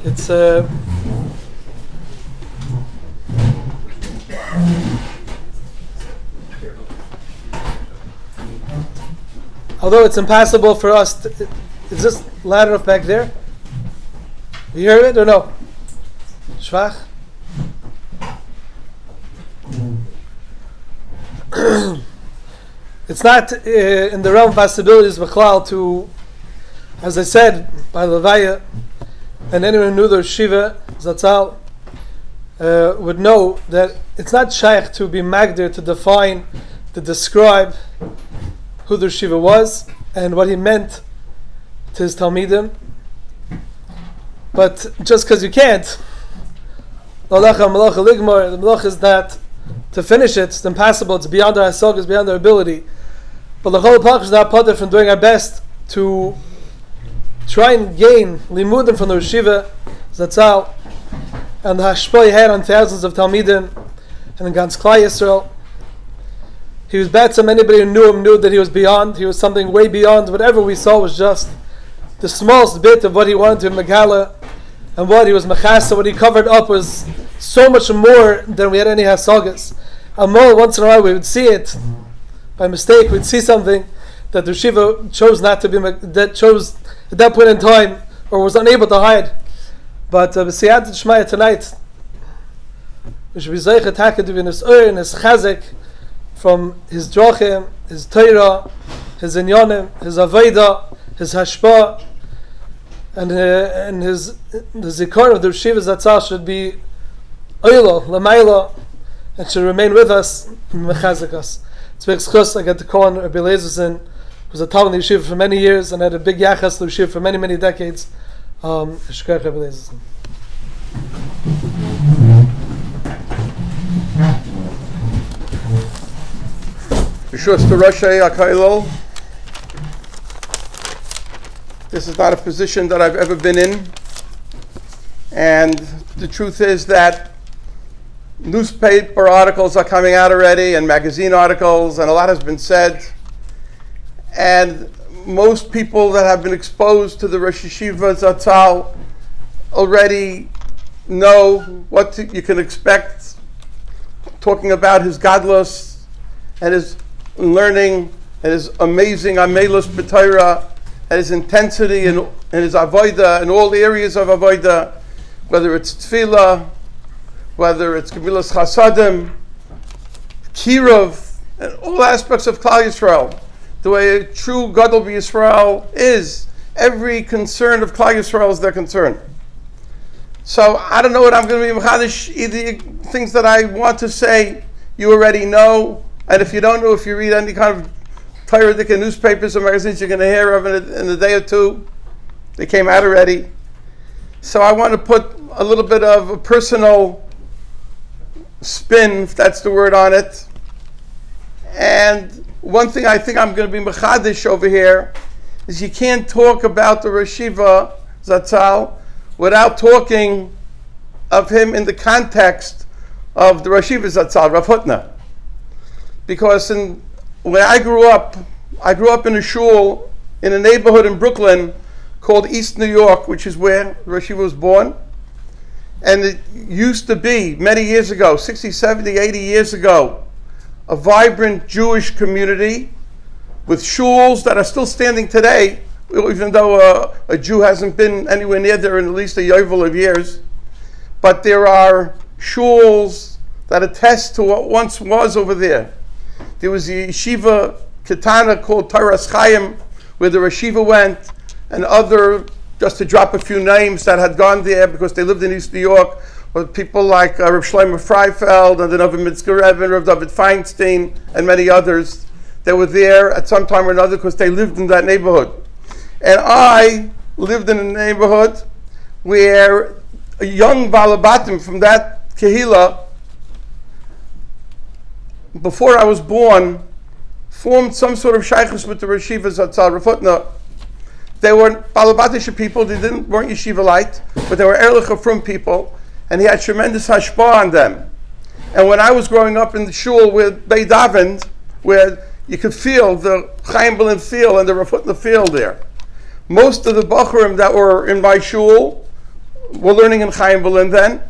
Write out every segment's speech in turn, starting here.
It's although it's impossible for us to, is this loud enough back there? You hear it or no? Schwach? It's not in the realm of possibilities b'chlal to, as I said, by Levaya, and anyone who knew the Shiva Zatzal would know that it's not shaykh to be magdir, to define, to describe who the Shiva was and what he meant to his Talmidim. But just because you can't, the melach is not to finish it. It's impossible. It's beyond our asog, it's beyond our ability. But the whole Pach is not potter from doing our best to try and gain limudim from the Yeshiva Zatzal and the hashpah he had on thousands of Talmidim and in Gans Klai Yisrael. He was betzim. Anybody who knew him knew that he was beyond. He was something way beyond. Whatever we saw was just the smallest bit of what he wanted to Megala, and what he was mechasa, what he covered up was so much more than we had any hasagas. And more once in a while we would see it by mistake. We'd see something that the Yeshiva chose not to be, that chose at that point in time, or was unable to hide. But b'siyat Shmaya tonight, we should be zeicha taka to be in his ur, in his chazek, from his drachim, his Torah, his inyanim, his avodah, his hashpah, and his the Zikaron of the Yeshivas Zatzal should be oilo, lamayla, and should remain with us, mechazek us. It's big schus. I got to call on Rabbi Leizerson, who was a Talmud in Yeshiva for many years and had a big yachas to Yeshiva for many, many decades. Shkach Rabbi Leizerson. Rishus to Roshei HaKoilel. This is not a position that I've ever been in, and the truth is that newspaper articles are coming out already, and magazine articles, and a lot has been said, and most people that have been exposed to the Rosh Yeshiva Zatzal already know what you can expect, talking about his gadlus and his learning and his amazing amelus b'Torah and his intensity and his avodah in all areas of avodah, whether it's tefillah, whether it's Gemilas Chasadim, Kirov, and all aspects of Klal Yisrael. The way a true Gadol B'Yisrael is, every concern of Klal Yisrael is their concern. So I don't know what I'm going to be mechadish. Either things that I want to say, you already know, and if you don't know, if you read any kind of Torah newspapers or magazines, you're going to hear of it in a day or two. They came out already. So I want to put a little bit of a personal spin, if that's the word, on it. And one thing I think I'm going to be mechadish over here is you can't talk about the Rosh Yeshiva Zatzal without talking of him in the context of the Rosh Yeshiva Zatzal, Rav Hutner. Because when I grew up in a shul in a neighborhood in Brooklyn called East New York, which is where Rosh Yeshiva was born. And it used to be, many years ago, 60, 70, 80 years ago, a vibrant Jewish community with shuls that are still standing today, even though a Jew hasn't been anywhere near there in at least a yovel of years. But there are shuls that attest to what once was over there. There was a yeshiva ketana called Taras Chaim, where the yeshiva went, and other just to drop a few names that had gone there because they lived in East New York, were people like Rav Shlomo Freifeld and the Novi Mitzker Rebbe, Rav David Feinstein, and many others. They were there at some time or another because they lived in that neighborhood. And I lived in a neighborhood where a young Balabatim from that Kehillah, before I was born, formed some sort of shaykhus with the Yeshivas at Tzal. They were Balabatish people, they weren't Yeshivalite, but they were Erlich Efraim people, and he had tremendous hashpah on them. And when I was growing up in the shul with Beit Daven, where you could feel the Chaim Berlin feel and the Rafutna feel there, most of the Bachurim that were in my shul were learning in Chaim Berlin then.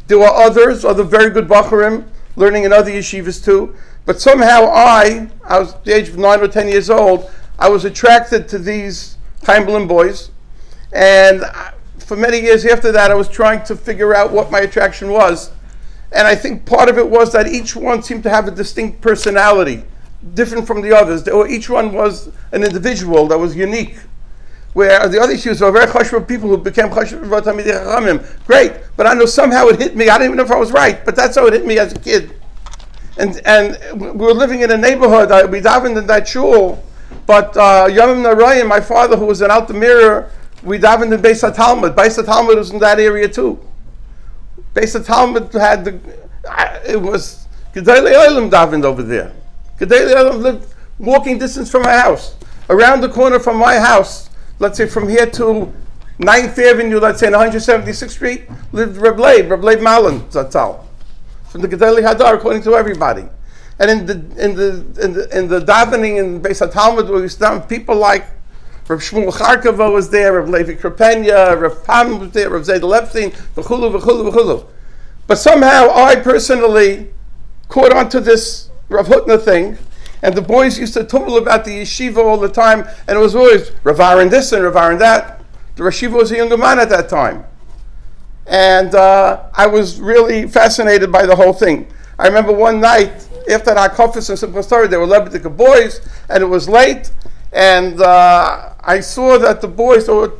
There were others, other very good Bachurim, learning in other yeshivas too. But somehow I was the age of 9 or 10 years old, I was attracted to these Chaim Berlin boys. And for many years after that, I was trying to figure out what my attraction was. And I think part of it was that each one seemed to have a distinct personality, different from the others. Each one was an individual that was unique. Where the other issues were very chashuv people who became chashuv Talmidei Chachamim. Great, but I know somehow it hit me. I didn't even know if I was right, but that's how it hit me as a kid. And we were living in a neighborhood. We davened in that shul, but Yomim Narayim, my father, who was in Altamira, we davened in Beis HaTalmud. Beis HaTalmud was in that area too. Beis HaTalmud had it was Gedolei Olam davened over there. Gedolei Olam lived walking distance from my house. Around the corner from my house, let's say from here to 9th Avenue, let's say in 176th Street, lived Reb Leib Malin Zatzal, from the Gedolei Hadar, according to everybody. And in the davening in Beis HaTalmud, we used to have people like Reb Shmuel Charkova was there, Reb Levi Krepenya, Reb Pam was there, Reb Zedel Epstein, v'chulu. But somehow I personally caught onto this Rav Hutner thing, and the boys used to tumble about the yeshiva all the time, and it was always Rav Aharon this and Rav Aharon that. The yeshiva was a younger man at that time. And I was really fascinated by the whole thing. I remember one night, after the HaKofis and Simchas Torah, they were Lebetika boys, and it was late, and I saw that the boys, they were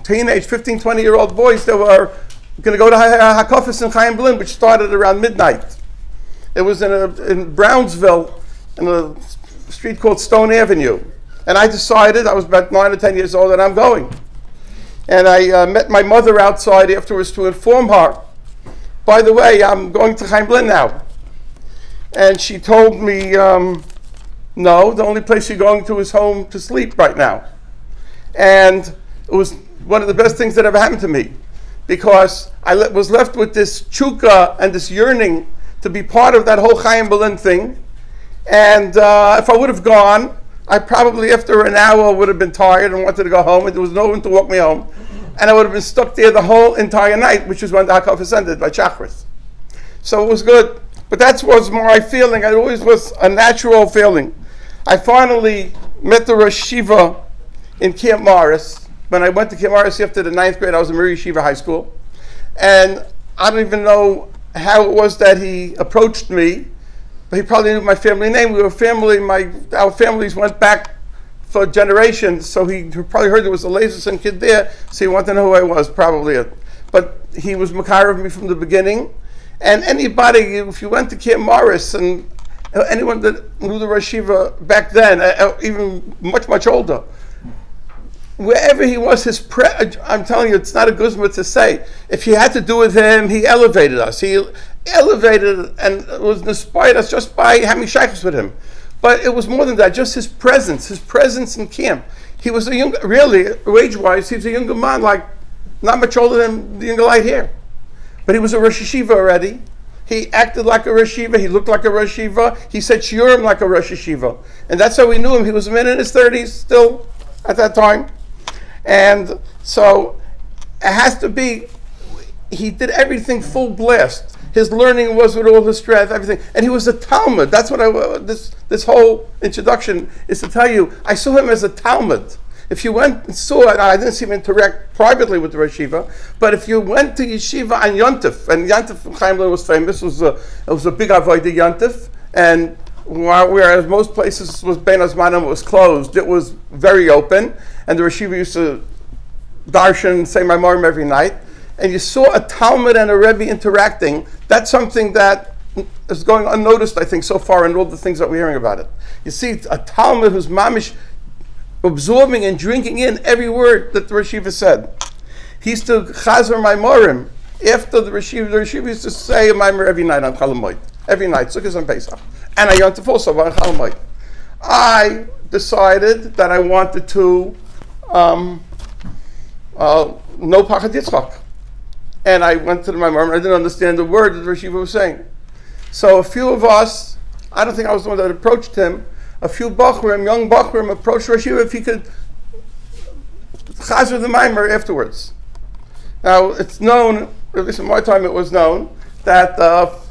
teenage, 15, 20-year-old boys, they were going to go to HaKofis in Chaim Berlin, which started around midnight. It was in Brownsville, in a street called Stone Avenue. And I decided, I was about 9 or 10 years old, and I'm going. And I met my mother outside afterwards to inform her, by the way, I'm going to Chaim Berlin now. And she told me, no, the only place you're going to is home to sleep right now. And it was one of the best things that ever happened to me, because I was left with this chukka and this yearning to be part of that whole Chaim Berlin thing. And if I would have gone, I probably after an hour would have been tired and wanted to go home, and there was no one to walk me home. And I would have been stuck there the whole entire night, which was when the HaKofis ended by Chachris. So it was good. But that was my feeling. It always was a natural feeling. I finally met the Rosh Yeshiva in Camp Morris. When I went to Camp Morris after the 9th grade, I was in Miri Yeshiva High School. And I don't even know how it was that he approached me, but he probably knew my family name. We were family, our families went back for generations, so he probably heard there was a Leizerson kid there, so he wanted to know who I was, probably. But he was Makar of me from the beginning. And anybody, if you went to Camp Morris, and anyone that knew the Rosh Yeshiva back then, even much, much older, wherever he was, I'm telling you, it's not a guzma to say. If you had to do with him, he elevated us. He elevated and inspired us just by having shaykhs with him. But it was more than that, just his presence in camp. He was a young, really, age-wise, he was a younger man, like, not much older than the younger light here. But he was a Rosh Yeshiva already. He acted like a Rosh Yeshiva, he looked like a Rosh Yeshiva, he said shiurim like a Rosh Yeshiva. And that's how we knew him. He was a man in his 30s still at that time. And so it has to be, he did everything full blast. His learning was with all his strength, everything. And he was a Talmud. That's what this whole introduction is to tell you. I saw him as a Talmud. If you went and saw it, I didn't see him interact privately with the Rosh Yeshiva, but if you went to Yeshiva on Yontif, and Yontif Chaim Berlin was famous, it was a big avodah Yontif, and whereas most places was Ben Azmanim was closed, it was very open, and the Rosh Yeshiva used to darshan, say my morim every night, and you saw a Talmud and a Rebbe interacting, that's something that is going unnoticed, I think, so far in all the things that we're hearing about it. You see a Talmud who's mamish absorbing and drinking in every word that the Yeshiva said. He used to chazer my morim. After the Yeshiva used to say a Maimer every night on Chalamoid. Every night, Sukkot and Pesach. And I Yontif also on Chalamoid. I decided that I wanted to know Pachad Yitzchak. And I went to my mom, I didn't understand the word that the Yeshiva was saying. So a few of us, I don't think I was the one that approached him, a few Bachrim, young Bachrim, approached Yeshiva if he could chazer the Maimer afterwards. Now, it's known, at least in my time it was known, that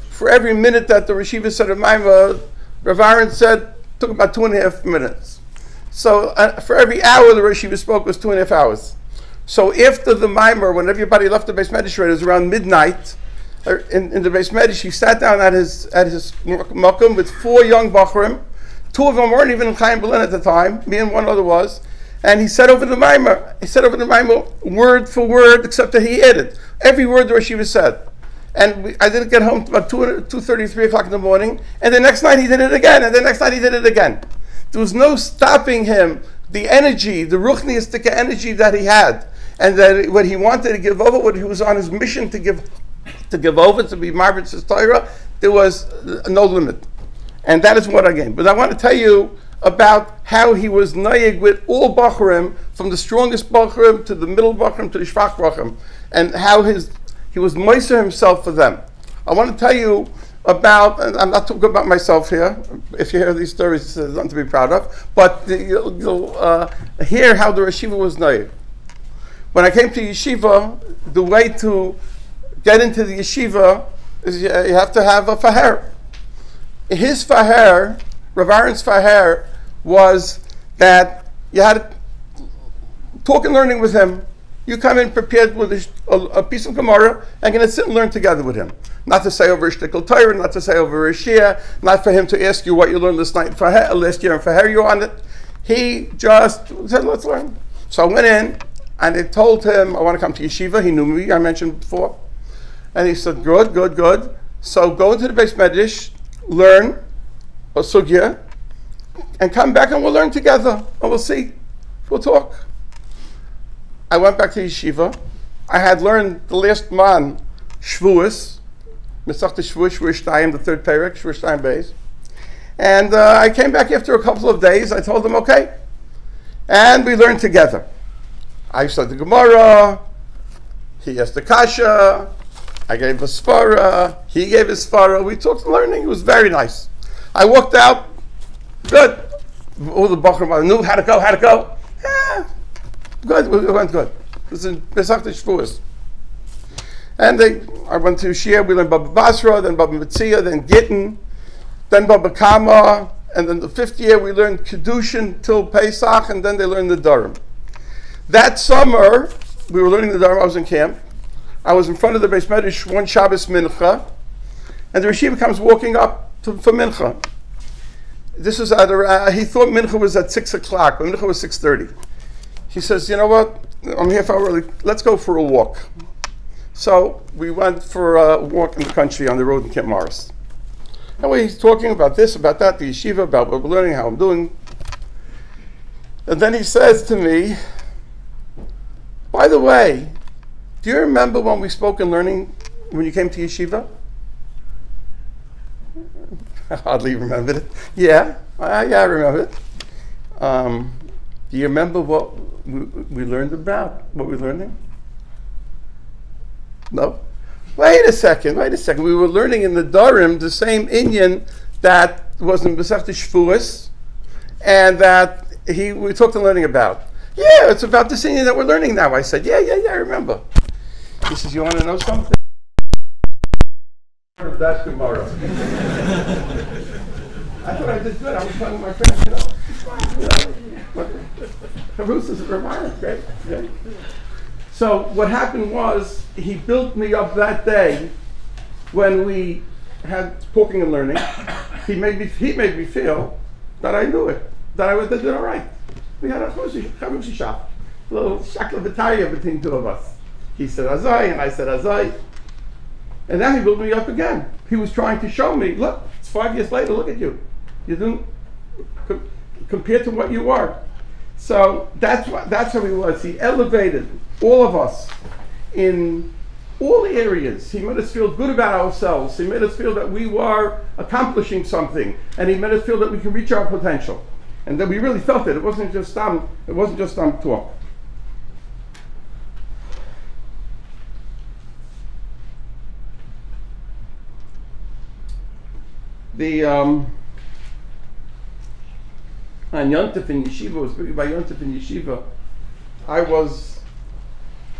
for every minute that the Yeshiva said a Maimer, Rav Ahron said, took about 2.5 minutes. So for every hour the Yeshiva spoke was 2.5 hours. So after the Maimer, when everybody left the Beis Medrash, it was around midnight, in the Beis Medrash, he sat down at his makom with 4 young Bachrim. 2 of them weren't even in Chaim Berlin at the time, me and one other was. And he said over the Maimer, word for word, except that he added every word the Yeshiva said. And I didn't get home about 2:30, 3 o'clock in the morning. And the next night he did it again. And the next night he did it again. There was no stopping him. The energy, the ruchniistic energy that he had, and that what he wanted to give over, what he was on his mission to give over, to be Margaret's Torah, there was no limit. And that is what I gained. But I want to tell you about how he was noyeg with all Bachrim, from the strongest Bachrim to the middle Bachrim to the Shvach Bachrim, and how he was moiser himself for them. I want to tell you about, and I'm not talking about myself here, if you hear these stories, it's nothing to be proud of, but you'll hear how the Yeshiva was noyeg. When I came to Yeshiva, the way to get into the Yeshiva is you have to have a faher. His faher, Rav Ahron's faher, was that you had to talk and learning with him. You come in prepared with a piece of Gemara and going to sit and learn together with him. Not to say over a shtickle Torah, not to say over a shia, not for him to ask you what you learned last year and faher you on it. He just said, let's learn. So I went in and I told him I want to come to Yeshiva. He knew me, I mentioned before. And he said, good. So go into the Beis Medrash, learn a sugya, and come back and we'll learn together. And we'll see. We'll talk. I went back to Yeshiva. I had learned the last man, Shvuas, Mesachta Shvuas, Shvuas Shtayim, the 3rd Perek, Shvuas Shtayim Beis. And I came back after a couple of days. I told him, okay. And we learned together. I said the Gemara, he asked the Kasha, I gave a Svara, he gave his Svara. We talked learning. It was very nice. I walked out, good. All the Bachrim knew how to go. Yeah, good, it went good. This is Pesachta Shvuas. And I went to Shia, we learned Baba Basra, then Baba Metzia, then Gittin, then Baba Kama, and then the 5th year we learned Kedushin till Pesach, and then they learned the Durham. That summer, we were learning the Durham. I was in camp. I was in front of the Beis Medrash one Shabbos Mincha, and the Yeshiva comes walking up for Mincha. This is he thought Mincha was at 6 o'clock, but Mincha was 6:30. He says, you know what, I'm here for early, let's go for a walk. So we went for a walk in the country on the road in Camp Morris. And he's talking about this, about that, the Yeshiva, about what we're learning, how I'm doing. And then he says to me, by the way, do you remember when we spoke in learning when you came to Yeshiva? I hardly remembered it. Yeah, I remember it. Do you remember what we learned about? What we were learning? No? Wait a second. We were learning in the Dorim the same Inyan that was in Masechta Shvuas, and that we talked and learning about. Yeah, it's about this Inyan that we're learning now. I said, yeah, I remember. He says, you want to know something? That's tomorrow. I thought I did good. I was talking to my friends, Harus is a reminder, right? Okay. So what happened was, he built me up that day when we had talking and learning. He made me feel that I knew it, that I did it all right. We had a chavusi shop. little shakla between two of us. He said Azai, and I said Azai. And then he built me up again. He was trying to show me, look, it's 5 years later, look at you. You didn't, compared to what you are. So that's how he was. He elevated all of us in all the areas. He made us feel good about ourselves. He made us feel that we were accomplishing something. And he made us feel that we can reach our potential. And that we really felt it. It wasn't just talk. The on Yontif in Yeshiva, was speaking about Yontif in Yeshiva. I was,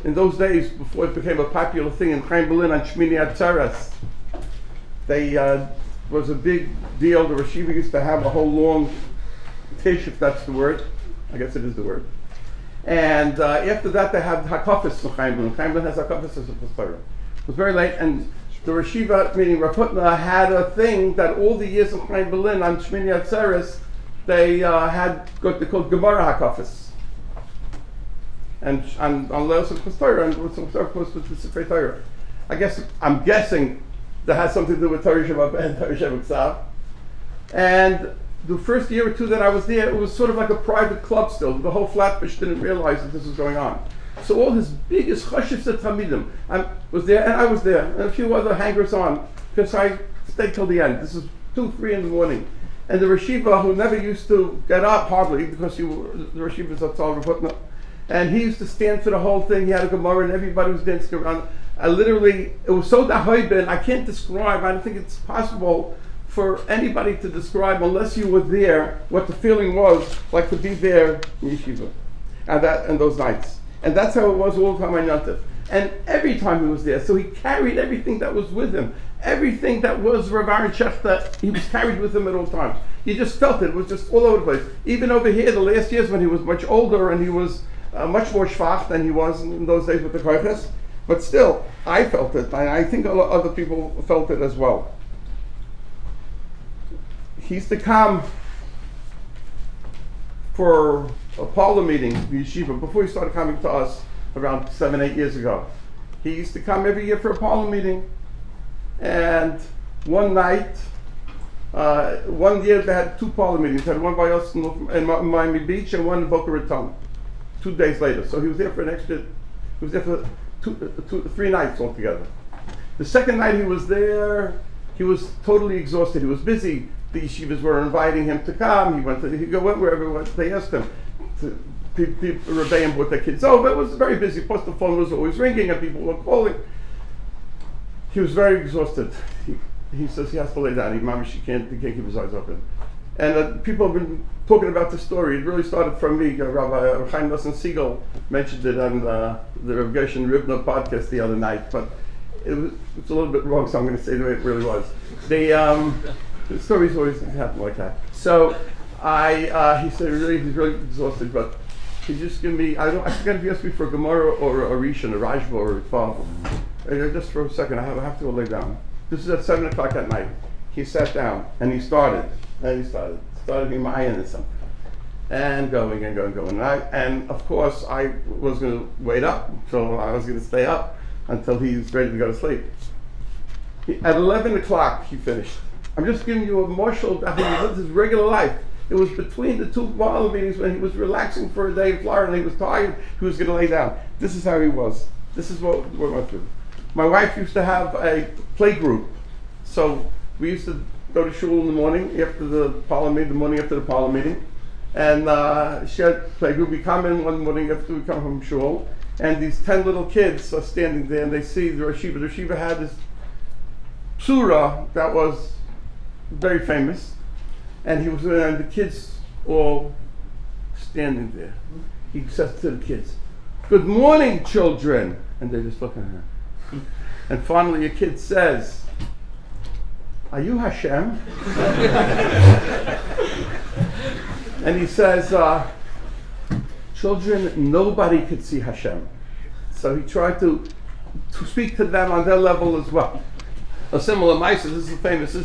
in those days, before it became a popular thing in Chaim Berlin on Shmini Atzeres, they was a big deal. The Yeshiva used to have a whole long tish, if that's the word. I guess it is the word. And after that, they had hakafis in Chaim Berlin. Chaim Berlin has hakafis as a pastor. It was very late, and the Yeshiva, meaning Rav Hutner, had a thing that all the years in Chaim Berlin on Shmini Atzeres, they had what they called Gemara hakafis. And on Leizerson was Torah, and some stuff was with the Sifrei Torah. I'm guessing that has something to do with Torah Shabbat and Torah Shabbat Ksav. And the first year or two that I was there, it was sort of like a private club still. The whole Flatbush didn't realize that this was going on. So all his biggest chashivs at Talmidim was there, and I was there, and a few other hangers on, because I stayed till the end. This is 2, 3 in the morning. And the Yeshiva, who never used to get up hardly, because the Yeshiva is Atzal Raputna, and he used to stand for the whole thing. He had a Gemara, and everybody was dancing around. It was so dahoibin, I can't describe, I don't think it's possible for anybody to describe, unless you were there, what the feeling was like to be there in Yeshiva, and those nights. And that's how it was all the time on Yontif. And every time he was there, so he carried everything that was with him. Everything that was Rabbi Ahron Shechter, he was carried with him at all times. You just felt it. It was just all over the place. Even over here, the last years when he was much older and he was much more shvach than he was in those days with the koiches. But still, I felt it. And I think a lot of other people felt it as well. He used to come for a parlor meeting in Yeshiva before he started coming to us around 7, 8 years ago. He used to come every year for a parlor meeting. And one night, one year they had 2 parlor meetings. They had one by us in Miami Beach and one in Boca Raton. 2 days later. So he was there for he was there for 3 nights altogether. The second night he was there, he was totally exhausted. He was busy. The yeshivas were inviting him to come. He went wherever they asked him. Rabbi brought their kids over. It was very busy. Plus the phone was always ringing and people were calling. He was very exhausted. He says he has to lay down. He can't keep his eyes open. And people have been talking about the story. It really started from me. Rabbi Chaim Siegel mentioned it on the Rav Gershon Ribner podcast the other night, but it's a little bit wrong, so I'm going to say the way it really was. The stories always happen like that. So he said he's really exhausted, but he just give me, I forget if he asked me for a Gemara or a Rishon, a Rajba or a Tval. Just for a second, I have to go lay down. This is at 7 o'clock at night. He sat down and he started being ma'ayin and something, and going. And of course I was going to wait up, so I was going to stay up until he's ready to go to sleep. At 11 o'clock he finished. I'm just giving you a marshal that he lived his regular life. It was between the 2 Bible meetings when he was relaxing for a day in Florida and he was tired, he was going to lay down. This is how he was. This is what we went through. My wife used to have a play group, so we used to go to shul in the morning after the parlor meeting, and she had play group. We come in one morning after we come from shul, and these 10 little kids are standing there, and they see the Yeshiva. The Yeshiva had this psura that was very famous, and the kids all standing there. He says to the kids, "Good morning, children," and they just look at her. And finally, a kid says, "Are you Hashem?" And he says, "Children, nobody could see Hashem." So he tried to speak to them on their level as well. A similar Maisa, this is famous,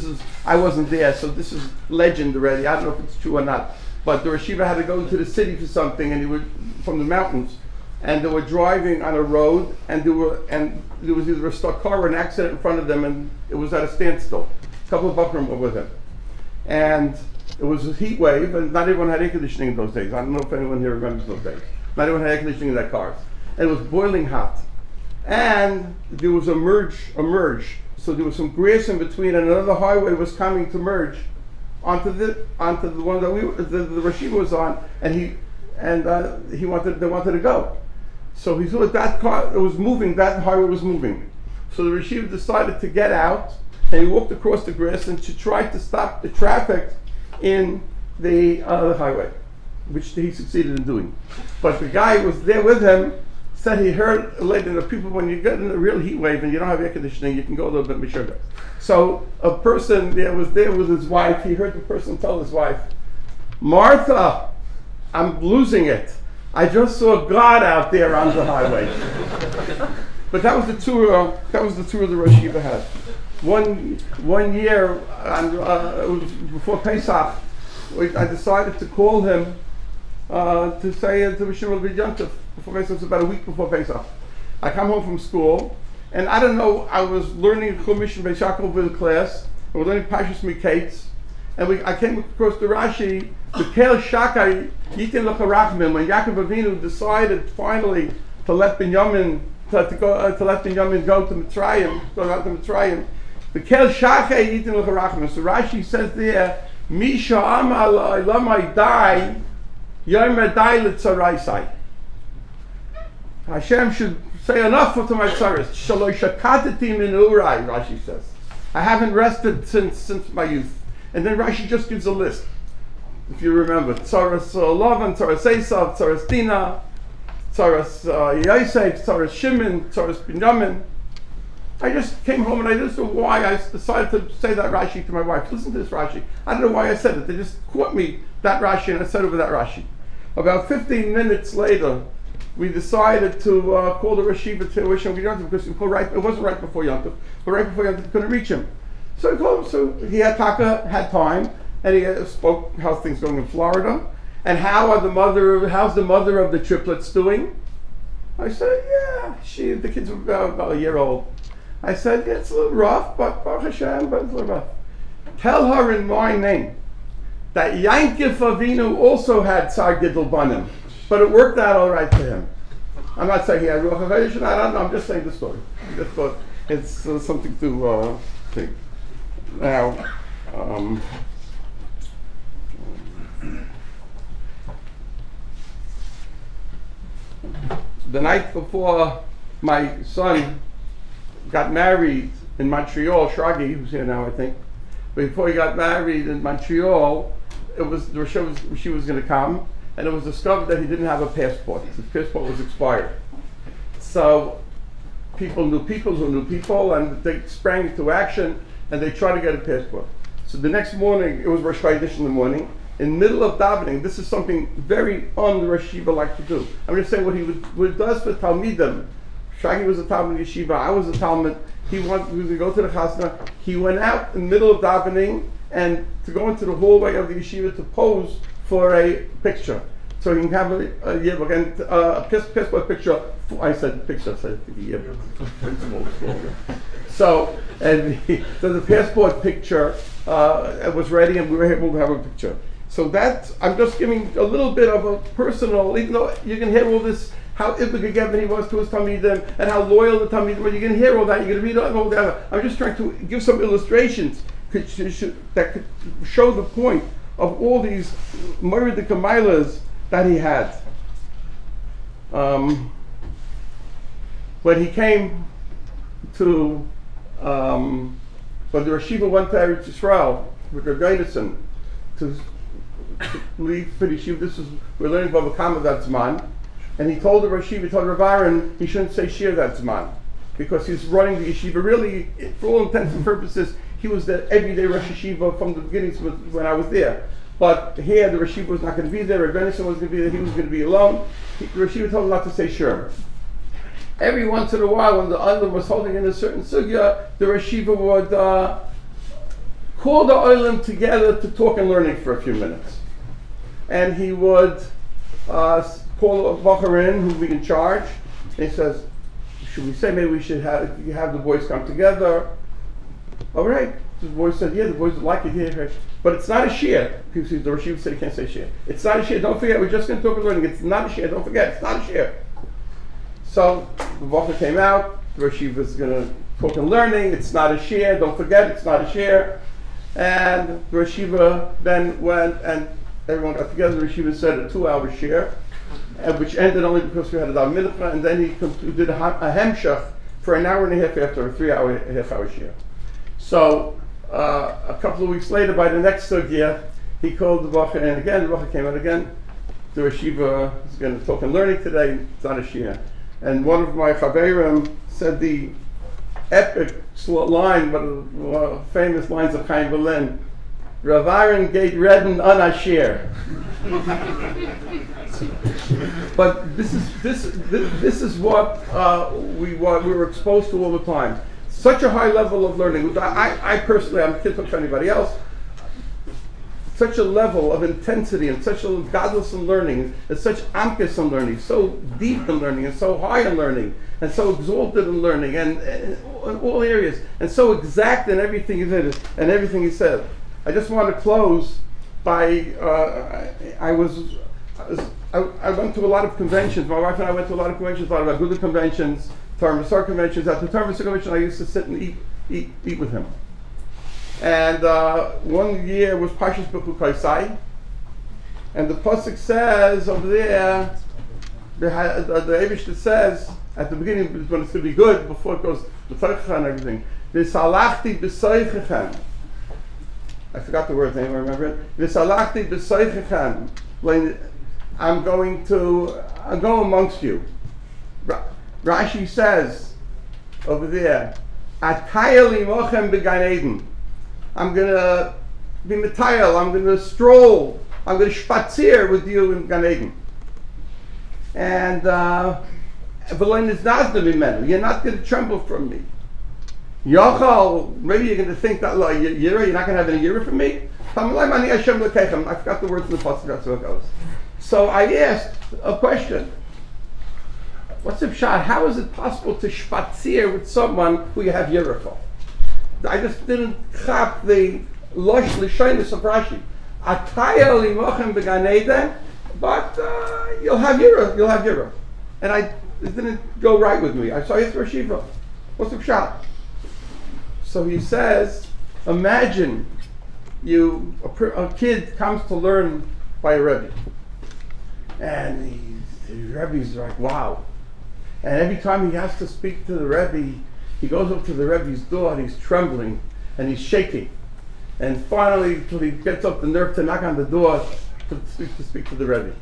I wasn't there, so this is legend already. I don't know if it's true or not. But the Yeshiva had to go into the city for something, and he was from the mountains. and they were driving on a road, and there was either a stuck car or an accident in front of them, and it was at a standstill. A couple of Bakrim were with him. And it was a heat wave, and not everyone had air conditioning in those days. I don't know if anyone here remembers those days. Not everyone had air conditioning in their cars. And it was boiling hot. And there was a merge. So there was some grass in between, and another highway was coming to merge onto the one that the Rashiva was on, and they wanted to go. So he saw that car, it was moving, that highway was moving. So the Rashiva decided to get out, and he walked across the grass and to try to stop the traffic in the highway, which he succeeded in doing. But the guy who was there with him said he heard later that people, when you get in a real heat wave and you don't have air conditioning, you can go a little bit mishuggah. So a person there was there with his wife. He heard the person tell his wife, "Martha, I'm losing it. I just saw God out there on the highway." But that was the tour. That was the tour the Rosh Yeshiva had. One year, it was before Pesach, I decided to call him to say to Rishon Rabbi Yontif before Pesach. It was about a week before Pesach. I come home from school, and I don't know, I was learning Chumash in Beis Yaakov with the class, and we're learning Pashas Miketz, and I came across the Rashi, V'kel Shakai Yitin L'Charachmim, when Yaakov Avinu decided finally to let Binyamin go to Mitzrayim, go out to Mitzrayim. V'kel Shakai Yitin L'Charachmim. So Rashi says there, Misha Amalai Lamai Dai Yom Dai L'Tzaraisai. Hashem should say enough to my tzaras. Shaloy shakatati min urai, Rashi says. I haven't rested since my youth. And then Rashi just gives a list. If you remember, tzaras Lavan, tzaras Esav, tzaras Dina, tzaras Yosef, tzaras Shimon, tzaras Binyamin. I just came home and I didn't know why I decided to say that Rashi to my wife. Listen to this Rashi. I don't know why I said it. They just caught me that Rashi, and I said over that Rashi. About 15 minutes later, we decided to call the Rashiva to Rishon Yontif because it wasn't right before Yontif, but right before Yontif we couldn't reach him. So I called him. So he had time, and he spoke how things going in Florida, and how's the mother of the triplets doing? I said, yeah, the kids were about a year old. I said, yeah, it's a little rough, but Baruch Hashem, but it's a little rough. Tell her in my name that Yankif Avinu also had Tsar Gidl Banim. But it worked out all right for him. I'm not saying he had Ruach HaKodesh, I don't know, I'm just saying the story. I just thought it's something to think. Now, the night before my son got married in Montreal, Shragi, who's here now I think, before he got married in Montreal, she was going to come, and it was discovered that he didn't have a passport. His passport was expired. So people knew people who knew people, and they sprang into action, and they tried to get a passport. So the next morning, it was Rosh Chodesh in the morning, in the middle of davening. This is something very the Rosh Yeshiva like to do. I'm going to say what he does for Talmidim. Shagi was a Talmud Yeshiva, I was a Talmud. He was going to go to the Chasna. He went out in the middle of davening and to go into the hallway of the yeshiva to pose for a picture. So he can have a passport picture. I said picture, I said yearbook. So the passport picture was ready, and we were able to have a picture. So I'm just giving a little bit of a personal, even though you can hear all this, how Ibn he was to his Talmidim, and how loyal the Talmidim were. You can hear all that, you can read all that. I'm just trying to give some illustrations that could show the point of all these Moridik Kamailas that he had. When he came to, when the Yeshiva went to Eretz Yisrael with Leizerson to leave for the Yeshiva, we're learning Bava Kama that Zman, and he told the Yeshiva, he told Rav Ahron, he shouldn't say Shir that Zman, because he's running the Yeshiva. Really, for all intents and purposes, he was the everyday Rosh Yeshiva from the beginning when I was there. But here, the Rosh Yeshiva was not going to be there, Rav Leizerson was going to be there, he was going to be alone. The Rosh Yeshiva told him not to say Shir. Every once in a while, when the Olam was holding in a certain sugya, the Rosh Yeshiva would call the Olam together to talk and learning for a few minutes. And he would call a bacher in who'll be in charge. And he says, should we say maybe we should have the boys come together? All right. The boys said, yeah, the boys would like it here. But it's not a shir. The Yeshiva said he can't say shir. It's not a shir. Don't forget, we're just going to talk about learning. It's not a shir. Don't forget, it's not a shir. So the bacher came out. The Yeshiva is going to talk and learning. It's not a shir. Don't forget, it's not a shir. And the Yeshiva then went and everyone got together. The Yeshiva said a 2-hour shir, which ended only because we had a Dav Mincha, and then he did a hemshach for an hour and a half after a 3-hour shir. So a couple of weeks later, by the next sugya, he called the bacher in again. The bacher came out again. The Yeshiva is going to talk and learning today. It's not a shir. And one of my chaverim said the epic line, but famous lines of Chaim Berlin. Rav Ahron geht reden an a shir. But this is what we were exposed to all the time. Such a high level of learning. I personally, I'm not for anybody else. Such a level of intensity and such a godless in learning, and such amkes in learning, so deep in learning, and so high in learning, and so exalted in learning, and in all areas, and so exact in everything he did and everything he said. I just want to close by I went to a lot of conventions. My wife and I went to a lot of conventions, a lot of Aguda conventions, Torah Masar conventions. At the Torah Masar convention, I used to sit and eat with him. And one year was Parshas B'chukai, and the pasuk says over there, the Eibush says at the beginning when it's going to be good before it goes the Torah and everything. V'salachti b'soichechem. I forgot the word. Anyone remember it? V'salachti b'soichechem. I'm going amongst you. Rashi says over there, Atayel imochem b'gan Eden. I'm going to be metayel, I'm going to stroll, I'm going to spazier with you in Gan Eden. And you're not going to tremble from me. Yochal, maybe you're going to think that you're not going to have any yira from me. I forgot the words in the pasuk, that's how it goes. So I asked a question. What's the pshat? How is it possible to spazier with someone who you have yira for? I just didn't chap the lush l'shoinus of Rashi. Atayel imochem b'gan Eden, but you'll have yira. And it didn't go right with me. I saw you through Shiva. What's the pshat? So he says, imagine a kid comes to learn by a Rebbe. And the Rebbe's like, wow. And every time he has to speak to the Rebbe, he goes up to the Rebbe's door and he's trembling and he's shaking. And finally, until he gets up the nerve to knock on the door to speak to the Rebbe.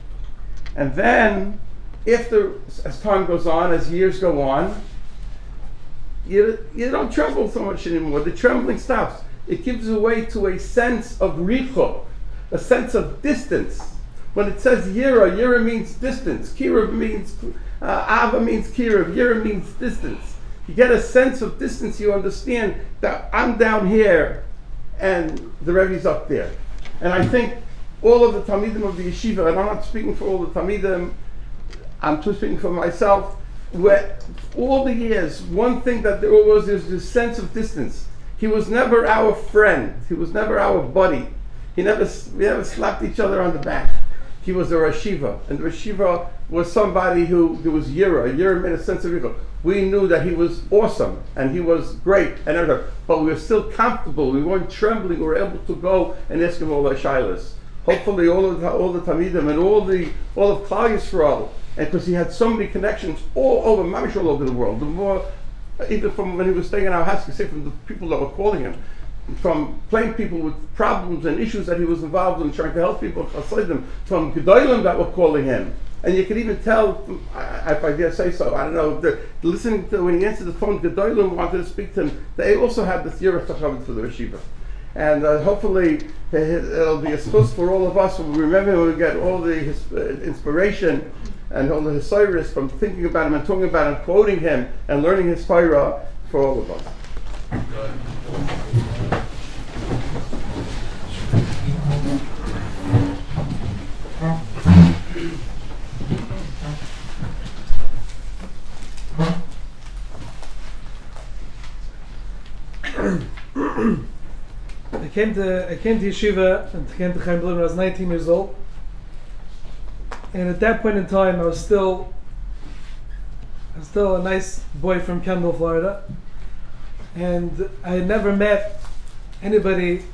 And then, as time goes on, as years go on, you don't tremble so much anymore. The trembling stops. It gives way to a sense of richo, a sense of distance. When it says yira means distance. Kira means, ava means kira. Yira means distance. You get a sense of distance. You understand that I'm down here and the Rebbe's up there. And I think all of the Talmidim of the yeshiva, and I'm not speaking for all the Talmidim, I'm just speaking for myself, where all the years, one thing that there was is this sense of distance. He was never our friend. He was never our buddy. We never slapped each other on the back. He was a Rashiva, and the Rashiva was somebody who was Yira. Yira made a sense of Yira. We knew that he was awesome, and he was great, and everything, but we were still comfortable. We weren't trembling. We were able to go and ask him all the shaylas. Hopefully all the Talmidim and all of Klal Yisrael, and because he had so many connections all over, mamish all over the world. The more, even from when he was staying in our house, you say from the people that were calling him, from plain people with problems and issues that he was involved in, trying to help people, from Gedolim that were calling him. And you could even tell, if I dare say so, I don't know, listening to when he answered the phone, Gedolim wanted to speak to him. They also had this Yerah Tachavit for the Yeshiva. And hopefully it'll be a source for all of us. We'll remember we get all the inspiration and all the Hesiris from thinking about him and talking about him, quoting him, and learning his Torah for all of us. I came to Yeshiva and came to Chaim when I was 19 years old. And at that point in time, I was still a nice boy from Kendall, Florida. And I had never met anybody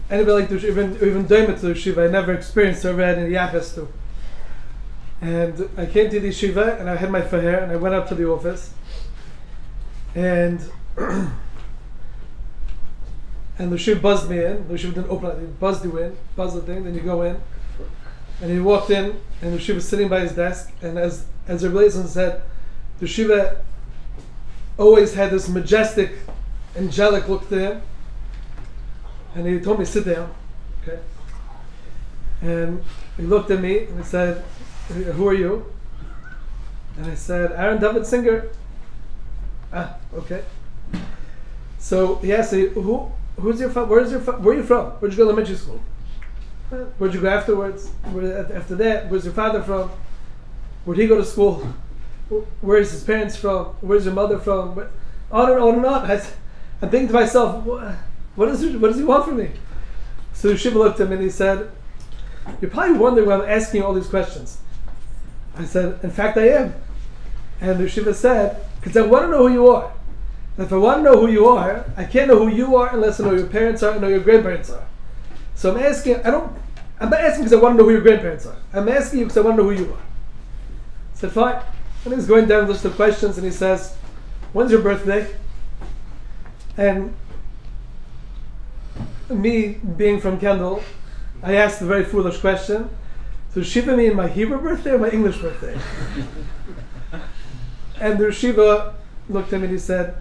like the even Dovid to the Yeshiva. I never experienced or had any yachas to. And I came to the Yeshiva and I had my faher and I went up to the office. And and the Yeshiva buzzed me in. The Yeshiva didn't open it. He buzzed you in, buzzed the thing, then you go in. And he walked in and the Yeshiva was sitting by his desk. And as Rabbi Leizerson said, the Yeshiva always had this majestic, angelic look to him. And he told me, sit down. Okay. And he looked at me and he said, who are you? And I said, Ahron David Singer. Ah, okay. So he asked me, who's your where are you from? Where'd you go to elementary school? Where'd you go afterwards? After that, where's your father from? Where'd he go to school? Where's his parents from? Where's your mother from? On and on and on. I'm thinking to myself, what does he want from me? So the Yeshiva looked at me and he said, you're probably wondering why I'm asking you all these questions. I said, in fact I am. And the Yeshiva said, because I want to know who you are. And if I want to know who you are, I can't know who you are unless I know who your parents are and know who your grandparents are. So I'm asking, I'm not asking because I want to know who your grandparents are. I'm asking you because I want to know who you are. I said, fine. And he's going down the list of questions and he says, when's your birthday? And me being from Kendall, I asked a very foolish question. So Shiva mean my Hebrew birthday or my English birthday? And the Shiva looked at me and he said,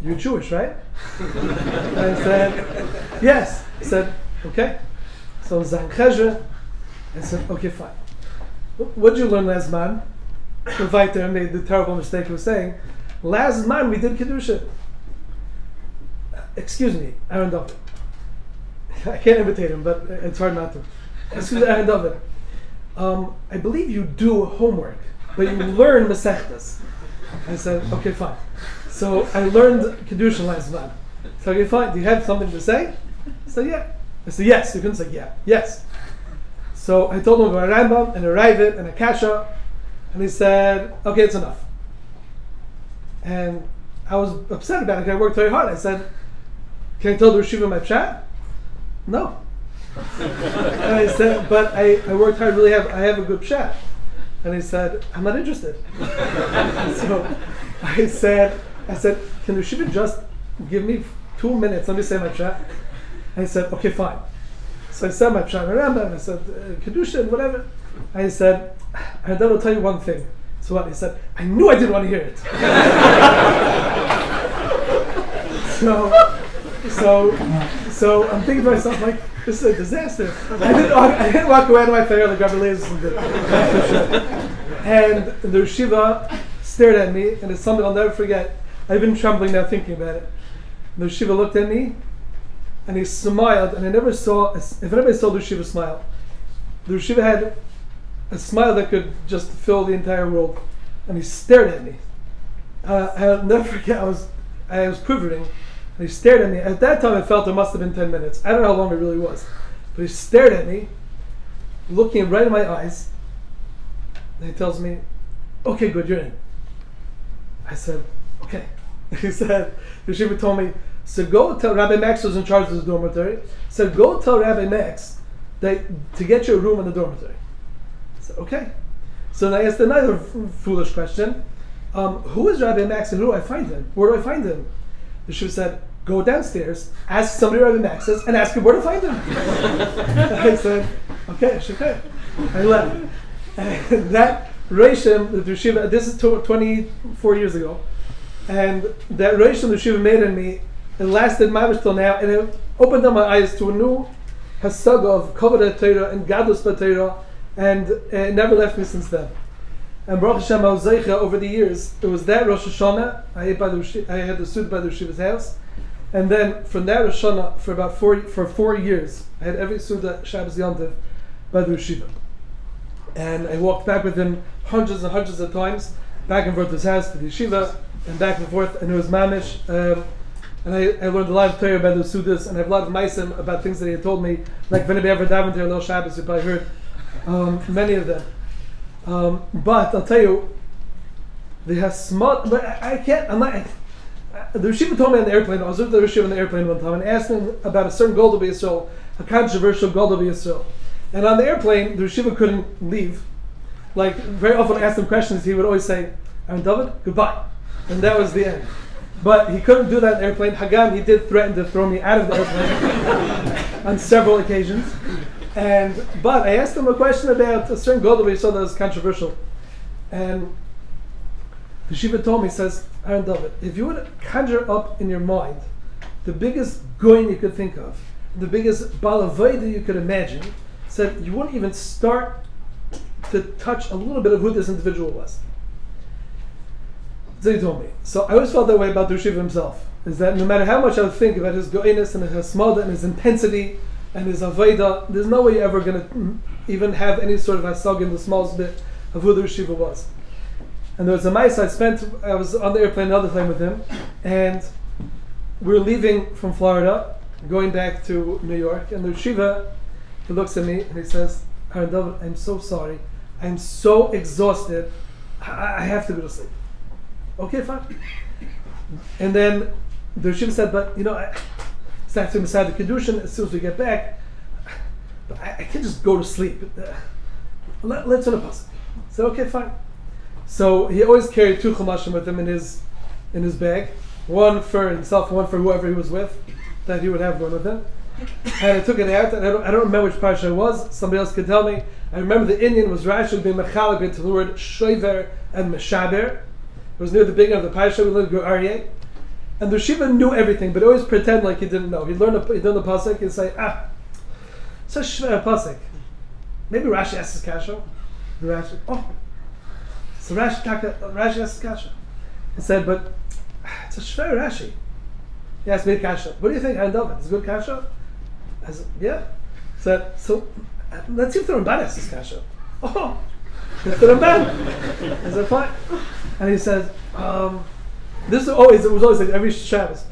you're Jewish, right? And I said, yes. He said, okay. So Zan Chezra. I said, okay, fine. What did you learn last month? The fighter made the terrible mistake of saying, last month we did Kedusha. Excuse me, Ahron Dovid. I can't imitate him, but it's hard not to. Excuse me, Ahron Dovid. I believe you do homework, but you learn Masechtas. I said, okay, fine. So I learned Kedusha last month. So okay, fine. Do you have something to say? I said, yeah. I said, yes. You couldn't say, yeah. Yes. So I told him about a Rambam and a Ravid and a Kasha. And he said, okay, it's enough. And I was upset about it because I worked very hard. I said, can I tell the Yeshiva my pshat? No. And I said, but I worked hard, I have a good pshat. And he said, I'm not interested. So I said, can the Yeshiva just give me 2 minutes, let me say my pshat? And he said, okay, fine. So I said my pshat, and I said, Kedusha and whatever. And he said, and then I'll tell you one thing. So what? He said, I knew I didn't want to hear it. So I'm thinking to myself, like, this is a disaster. I didn't walk away to my fair like Rabbi Leizerson did. That's for sure. And the Yeshiva stared at me, and it's something I'll never forget. I've been trembling now thinking about it. The Yeshiva looked at me, and he smiled, and I never saw, if anybody saw the Yeshiva smile, the Yeshiva had a smile that could just fill the entire world. And he stared at me. I'll never forget, I was quivering. And he stared at me. At that time, I felt it must have been 10 minutes. I don't know how long it really was. But he stared at me, looking right in my eyes. And he tells me, okay, good, you're in. I said, okay. He said, the Yeshiva told me, so go tell Rabbi Max, who's in charge of the dormitory, said, go tell Rabbi Max that to get you a room in the dormitory. I said, okay. So then I asked another foolish question. Who is Rabbi Max and who do I find him? Where do I find him? The Yeshiva said, go downstairs, ask somebody where Rabbi Max is, and ask him where to find him. I said, okay, okay. I left. And that Reishim, the Yeshiva, this is 24 years ago, and that Reishim the Yeshiva made in me, it lasted mamish till now, and it opened up my eyes to a new hasaga of Kavod Torah and Gadlus Torah, and it never left me since then. And Baruch Hashem, I was zeicha over the years. It was that Rosh Hashanah, I had the suit by the Yeshiva's house, and then from that Rosh Hashanah for 4 years, I had every Suda Shabbos Yom Tov by the Yeshiva. And I walked back with him hundreds and hundreds of times, back and forth to his house, to the Yeshiva, and back and forth, and it was mamish. And I learned a lot of Torah about the Sudas, and I have a lot of maisim about things that he had told me. Like when I ever davened there, Lil Shabbos, you probably heard many of them. But I'll tell you, the Hesped, but I can't, I'm not, the Yeshiva told me on the airplane, I was with the Yeshiva on the airplane one time, and asked him about a certain Golda B'Yisrael, a controversial Golda B'Yisrael. And on the airplane, the Yeshiva couldn't leave. Like, very often I asked him questions, he would always say, Ahron Dovid, goodbye. And that was the end. But he couldn't do that on the airplane. Hagam, he did threaten to throw me out of the airplane on several occasions. But I asked him a question about a certain Golda B'Yisrael that was controversial. And the Yeshiva told me, he says, Ahron Dovid, if you would conjure up in your mind the biggest goyin you could think of, the biggest balavoida you could imagine, said you wouldn't even start to touch a little bit of who this individual was. So he told me. So I always felt that way about the Yeshiva himself, is that no matter how much I would think about his goiness and his hesmada and his intensity and his avodah, there's no way you're ever going to even have any sort of hasag in the smallest bit of who the Yeshiva was. And there was a mice I was on the airplane another time with him, and we were leaving from Florida, going back to New York, and the Yeshiva, he looks at me and he says, Ahron Dovid, I'm so sorry. I'm so exhausted. I have to go to sleep. Okay, fine. And then the Yeshiva said, but I start to beside the Kedushin as soon as we get back. But I can't just go to sleep. Let's on a pasuk. I said, okay, fine. So he always carried 2 chumashim with him in his bag. One for himself, one for whoever he was with, that he would have one with him. And I took it out, and I don't remember which parsha it was. Somebody else could tell me. I remember the Indian was Rashi being mechalek into the word shoiver and meshaber. It was near the beginning of the parsha. We learned Aryeh, and the Yeshiva knew everything, but always pretend like he didn't know. He'd learn the pasuk and say, it's a shver pasuk. Maybe Rashi asks his kasha. The Rashi, so Rashi asks kasha. He said, but it's a shver Rashi. He asked me kasha. What do you think, Ahron Dovid? It's a good kasha? I said, yeah. He said, so let's see if the Ramban asks this kasha. It's the Ramban. I said, fine. And he says, it was always like every Shabbos.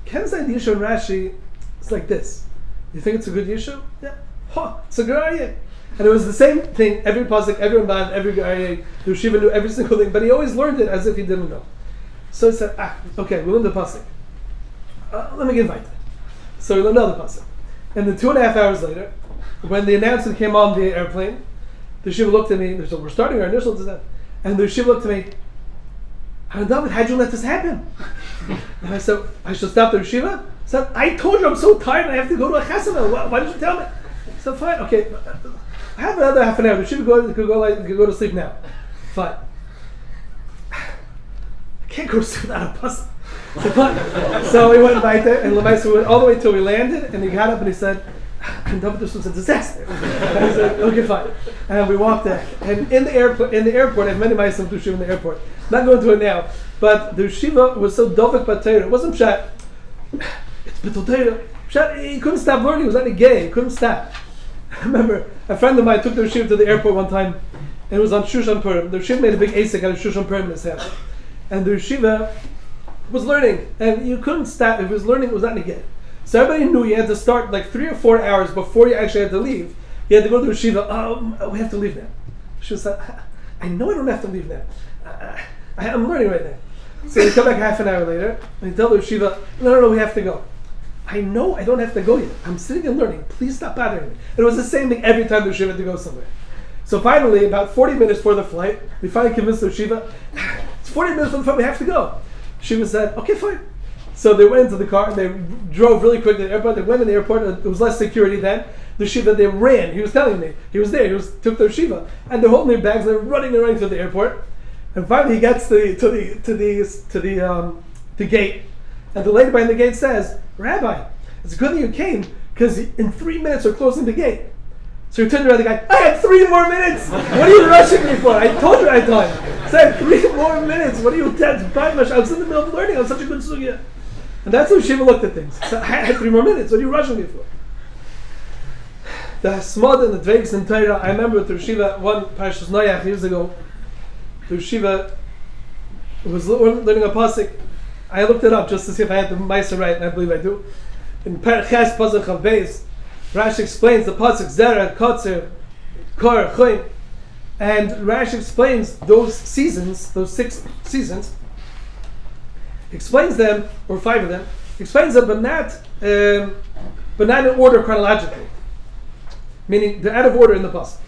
Ken's idea in Rashi is like this. You think it's a good Yishu? Yeah. It's a good Aryeh. And it was the same thing, every pasuk, every Ramban, every Aryeh. The Yeshiva knew every single thing, but he always learned it as if he didn't know. So he said, okay, we learned the pasuk. Let me get invited. So we learned another pasuk. And then 2.5 hours later, when the announcement came on the airplane, the Yeshiva looked at me, so we're starting our initial descent. And the Yeshiva looked at me, Ahron Dovid, how'd you let this happen? And I said, I should stop the Yeshiva? I said, I told you I'm so tired I have to go to a chasana. Why didn't you tell me? I said, fine, okay. I have another half an hour. The Yeshiva could go to sleep now. Fine. I can't go to sleep without a pasuk. So we went right there, and Lemaisa went all the way till we landed, and he got up and he said, Ahron Dovid, this was a disaster. And I said, okay, fine. And we walked there. And in the airport, I have many Ma'isim to Yeshiva in the airport. I'm not going to it now, but the Yeshiva was so dovek b'Torah. It wasn't pshat. It's b'Torah. Pshat, he couldn't stop learning. He was like a gay. He couldn't stop. I remember a friend of mine took the Yeshiva to the airport one time, and it was on Shushan Purim. The Yeshiva made a big asik out of Shushan Purim in his house. And the Yeshiva was learning, and you couldn't stop. If he was learning, it was not negay. So everybody knew you had to start like 3 or 4 hours before you actually had to leave. You had to go to the Yeshiva. We have to leave now. She said, I know I don't have to leave now. I'm learning right now. So they come back half an hour later, and they tell the Yeshiva, no, we have to go. I know I don't have to go yet. I'm sitting and learning. Please stop bothering me. And it was the same thing every time the Yeshiva had to go somewhere. So finally, about 40 minutes before the flight, we finally convinced the Yeshiva, it's 40 minutes before the flight, we have to go. Yeshiva said, okay, fine. So they went into the car and they drove really quick to the airport. They went in the airport. There was less security then. The Yeshiva, they ran. He was telling me. He was there. Took the Yeshiva. And they're holding their bags. They're running through the airport. And finally he gets to the gate. And the lady behind the gate says, Rabbi, it's good that you came because in 3 minutes we're closing the gate. So he turned around to the guy, I had 3 more minutes! What are you rushing me for? I told you I had time. So I had 3 more minutes. What are you, I was in the middle of learning. I was such a good sugya. And that's how Shiva looked at things. So I had 3 more minutes. What are you rushing me for? The Hesped and the Dveigs and Torah. I remember with the Shiva, one Parashas Noach years ago, the Shiva was learning a pasuk. I looked it up just to see if I had the Meiser right, and I believe I do. In Perek Ches Pasuk Chav Beis, Rashi explains the pasuk Zera, Kotzer, Kor, Chaim, and Rashi explains those seasons, those 6 seasons, explains them, or 5 of them, explains them, but not in order chronologically. Meaning they're out of order in the pasuk.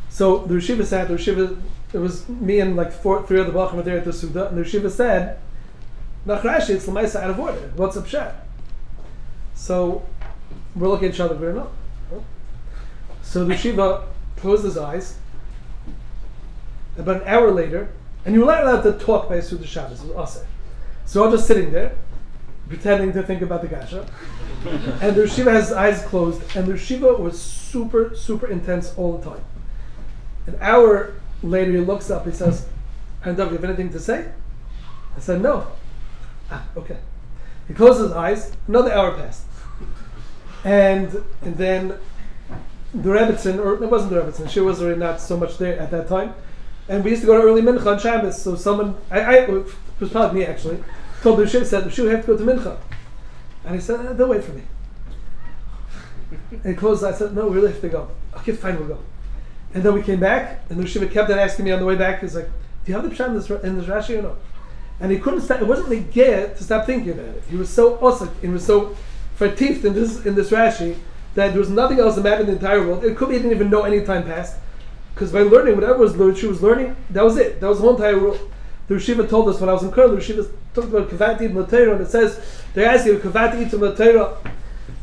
So the Yeshivas said, it was me and like 3 other Bachim were there at the Suda, and the Yeshiva said, Nach Rashi, it's L'maisa out of order. What's up, Pshat? So we're looking at each other, we don't know. So the Yeshiva closed his eyes. About an hour later, and you were not allowed to talk by Suda Shabbos, it was awesome. So I'm just sitting there, pretending to think about the Gasha. And the Yeshiva has his eyes closed, and the Yeshiva was super, super intense all the time. An hour later, he looks up, he says, Ahron, do you have anything to say? I said, no. Okay. He closes his eyes, another hour passed. And then the Rebbitzin, or it wasn't the Rebbitzin, she was already not so much there at that time. And we used to go to early Mincha on Shabbos, so someone, it was probably me actually, told the Yeshiva, said, the Yeshiva have to go to Mincha. And he said, they'll wait for me. And he closed his eyes, I said, no, we really have to go. Okay, fine, we'll go. And then we came back, and the Yeshiva kept on asking me on the way back, he's like, do you have the Pshat in this Rashi or no? And he couldn't stop, it wasn't negay to stop thinking about it. He was so osik, he was so vertieft in this Rashi, that there was nothing else that mattered in the entire world. It could be he didn't even know any time passed. Because by learning, whatever she was learning, that was it. That was the whole entire world. The Yeshiva told us when I was in Kol, the Yeshiva talked about Kavati Yid L'Torah, and it says, they're asking, Kavati Yid L'Torah.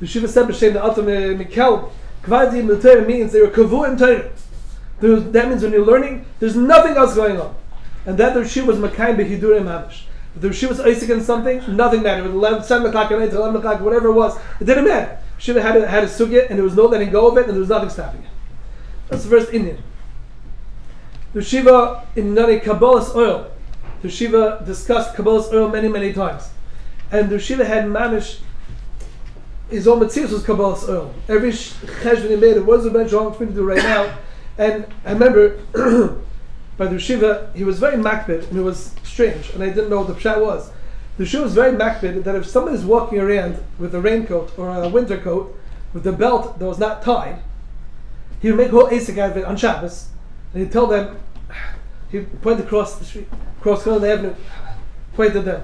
The Yeshiva said, B'Shem the Atam Mikel, Kavati Yid L'Torah means they were Kavu in Torah. That means when you're learning, there's nothing else going on. And that the Yeshiva was Makayim B'Hidurim Hamish. If the Yeshiva was Isaac in something, nothing mattered. It was 7 o'clock at night to 11 o'clock, whatever it was, it didn't matter. Yeshiva had a sugya, and there was no letting go of it, and there was nothing stopping it. That's the first Indian. The Yeshiva in Nani Kabbalah's oil. The Yeshiva discussed Kabbalah's oil many, many times. And the Yeshiva had mamish, his own Metzius was Kabbalah's oil. Every cheshbon he made, it wasn't a bunch wrong for me to do right now. And I remember, by the Yeshiva, he was very makbid, and it was strange, and I didn't know what the pshat was. The Yeshiva was very makbid that if somebody's walking around with a raincoat or a winter coat with the belt that was not tied, he would make a whole asik out of it on Shabbos, and he'd tell them, he'd point across the street, across the avenue, point to them,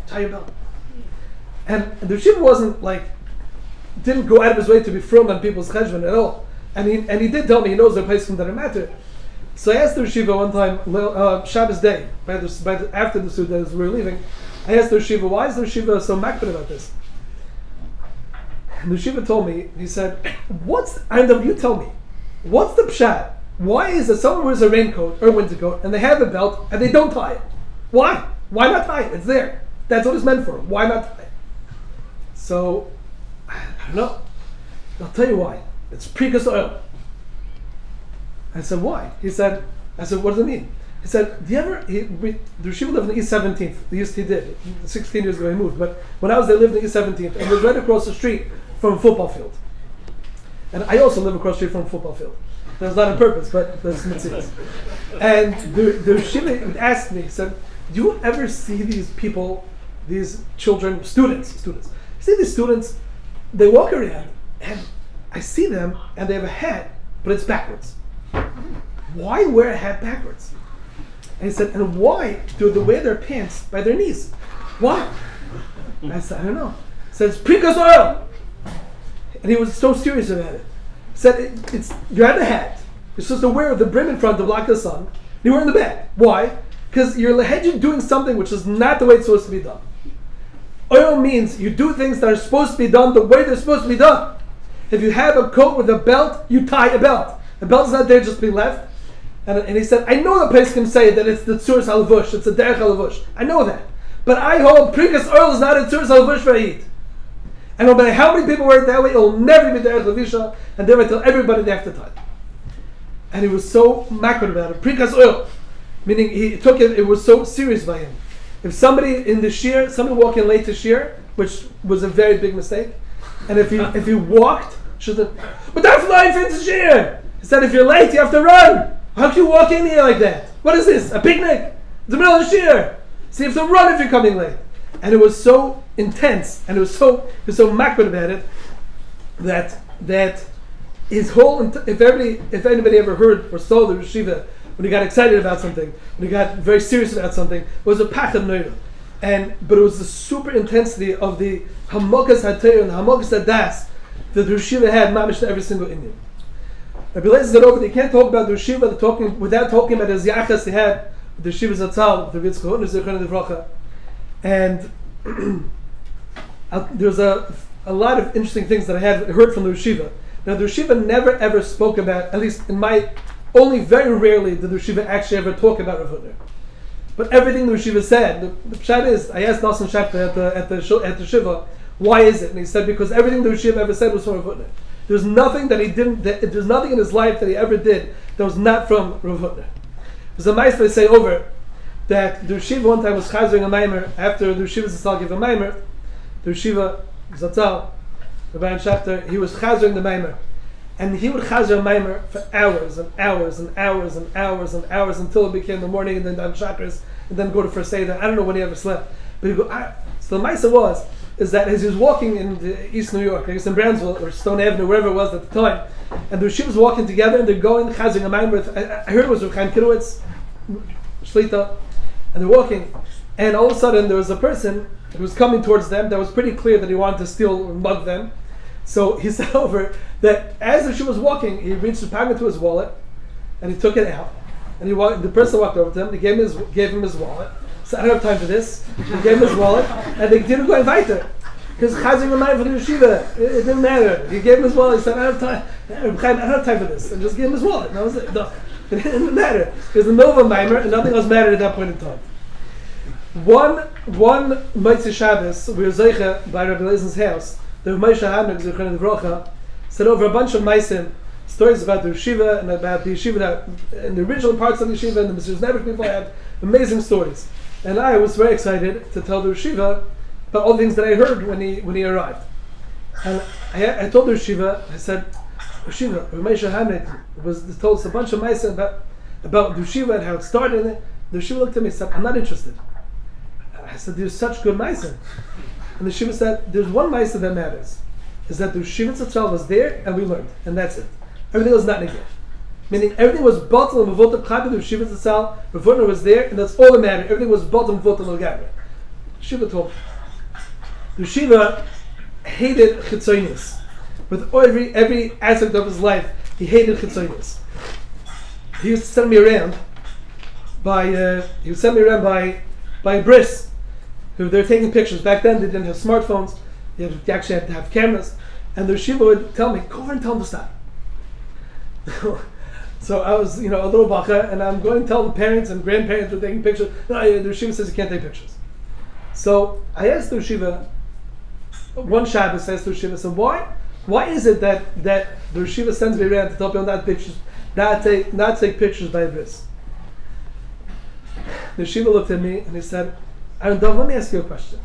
tie your belt. And the Yeshiva wasn't like, didn't go out of his way to be firm on people's cheshbon at all. And he did tell me he knows their place from that matter. So I asked the Yeshiva one time, Shabbos day, after the Suda as we were leaving, I asked the Yeshiva, why is the Yeshiva so makbid about this? And the Yeshiva told me, he said, you tell me, what's the pshat? Why is it someone wears a raincoat or a winter coat and they have a belt and they don't tie it? Why? Why not tie it? It's there. That's what it's meant for. Why not tie it? So, I don't know. I'll tell you why. It's precursed oil. I said, why? I said, what does it mean? He said, the Yeshiva lived in the East 17th. He did. 16 years ago he moved. But when I was there, I lived in the East 17th. And it was right across the street from a football field. And I also live across the street from a football field. That's not on purpose, but that's mitzvahs. And the Yeshiva would ask me, he said, do you ever see these people, these children, students, you see these students, they walk around, and I see them, and they have a hat, but it's backwards. Why wear a hat backwards? And he said, and why do they wear their pants by their knees? Why? And I said, I don't know. He said, it's precursed oil. And he was so serious about it. He said, you have the hat. You're supposed to wear the brim in front to block the sun. You wear in the back. Why? Because you're doing something which is not the way it's supposed to be done. Oil means you do things that are supposed to be done the way they're supposed to be done. If you have a coat with a belt, you tie a belt. The belt is not there just to be left. And he said, I know the place can say that it's the tzuras halavush, it's the derech halavush. I know that. But I hold precursed oil is not a tzuras halavush for Eid. And no matter how many people wear it that way, it will never be derech lavisha, and thereby tell everybody they have to tie. And he was so makbid about it. Precursed oil. Meaning he took it was so serious by him. If somebody in the shir, somebody walking late to shir, which was a very big mistake, and if he walked, she said, but that's flying for the shir. He said, if you're late, you have to run. How can you walk in here like that? What is this? A picnic? It's the middle of the shir. So you have to run if you're coming late. And it was so intense, and he was so makbid about it, that his whole, if anybody ever heard or saw the yeshiva, when he got excited about something, when he got very serious about something, it was a pachad neira. But it was the super intensity of the hamokas hatayr and the hamokas hadas that the yeshiva had mamish to every single Indian. Rabbi Leizerson said over, you can't talk about the yeshiva without talking about his yachas he had with the yeshiva zatzal, the Zikaron, the Zikaron. And there's a lot of interesting things that I had heard from the yeshiva. Now the yeshiva never ever spoke about, at least in my, only very rarely did the yeshiva actually ever talk about Rav Hutner. But everything the yeshiva said, the pshat is, I asked Ahron Shechter at the shiva, why is it? And he said, because everything the yeshiva ever said was from Rav Hutner. There's nothing that he didn't, there's nothing in his life that he ever did that was not from Rav Hutner. There's a nice way to say over, that the yeshiva one time was chazering a maimer, after the yeshiva zatzal gave a maimer, the yeshiva zatzal, Rabbi Ahron Shechter, he was chazering the maimer. And he would chazer a maimer for hours and hours and hours and hours and hours until it became the morning, and then down chakras, and then go to first Seder. I don't know when he ever slept. But he go, so the Maisa is that as he was walking in East New York, I guess in Brownsville, or Stone Avenue, wherever it was at the time, and the yeshivas walking together, and they're going, chazering a maimer. I heard it was Chaim Shlita, and they're walking, and all of a sudden there was a person who was coming towards them that was pretty clear that he wanted to steal or mug them. So he said over that as the yeshiva was walking, he reached into his wallet, and he took it out, and the person walked over to him, he gave him his wallet. So I don't have time for this. He gave him his wallet, and they didn't go invite her. Because chazing remind for the yeshiva, it didn't matter. He gave him his wallet, he said, I don't have time. I don't have time for this. And just gave him his wallet. And that was it. No, it didn't matter. Because the Nova Mimer, and nothing else mattered at that point in time. One Motzei Shabbos, we were Zeicha by Rabbi Leizerson's house, the Moshe Hamig, Zikaron the Brocha, said over a bunch of Meisim, stories about the yeshiva, and about the yeshiva that, in the original parts of the yeshiva, and the Mesiras Nefesh people had amazing stories. And I was very excited to tell the yeshiva about all the things that I heard when he arrived. And I told the yeshiva, I said, yeshiva, Moshe Hamig told us a bunch of Meisim about the yeshiva and how it started. And the yeshiva looked at me and said, I'm not interested. I said, there's such good Meisim. And the yeshiva said, there's one Meisim that matters, is that the yeshiva itself was there and we learned, and that's it. Everything was not negative. Meaning everything was bottled and mavotel chabi, the yeshiva itself, Rav Hutner was there, and that's all that mattered. Everything was bottled and mavotel l'gabra. Yeshiva told me. The yeshiva hated chitzonius. With every aspect of his life, he hated chitzonius. He used to send me around by a bris. Who they're taking pictures. Back then they didn't have smartphones. You actually had to have cameras. And the yeshiva would tell me, go over and tell them to stop. So I was, a little bacha, and I'm going to tell the parents and grandparents who are taking pictures. No, the yeshiva says you can't take pictures. So I asked the yeshiva, one Shabbos I asked the yeshiva, so why is it that the yeshiva sends me around to tell people not take pictures by a bris? The yeshiva looked at me and he said, Ahron, let me ask you a question.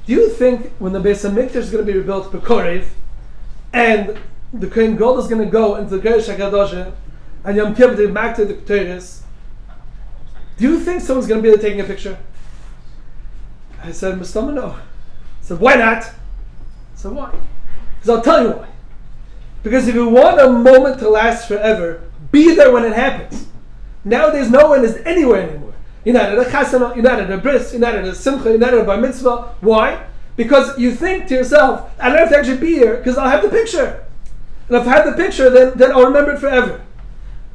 Do you think when the Beis HaMikdash is going to be rebuilt b'Korev, and the Kohen Gadol is going to go into the Kodesh HaKadosh and Yom Kippur to back to the Ketores, do you think someone's going to be there taking a picture? I said, Mustama, no. I said, why not? I said, why? Because I'll tell you why. Because if you want a moment to last forever, be there when it happens. Nowadays, no one is anywhere anymore. You're not at a chasana, you're not at a bris, you're not at a simcha, you're not at a bar mitzvah. Why? Because you think to yourself, I don't have to actually be here because I'll have the picture. And if I have the picture, then I'll remember it forever.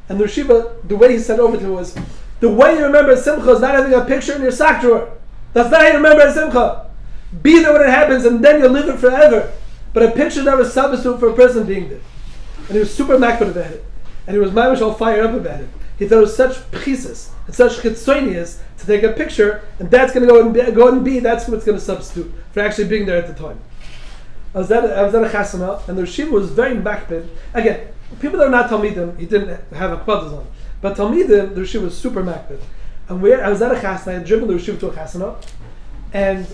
And the yeshiva, the way he said over to me was, the way you remember a simcha is not having a picture in your sock drawer. That's not how you remember a simcha. Be there when it happens and then you'll live it forever. But a picture never substitute for a person being there. And he was super makbid about it. And he was mamish all fired up about it. He thought it was such pchisis, it's such chitzonius to take a picture, and that's going to go and be, that's what's going to substitute for actually being there at the time. I was at a chasana, and the yeshiva was very makbid. Again, people that are not talmidim, he didn't have a kvadas on, but talmidim, the yeshiva was super makbid. And I was at a chasana, I had driven the yeshiva to a chasana, and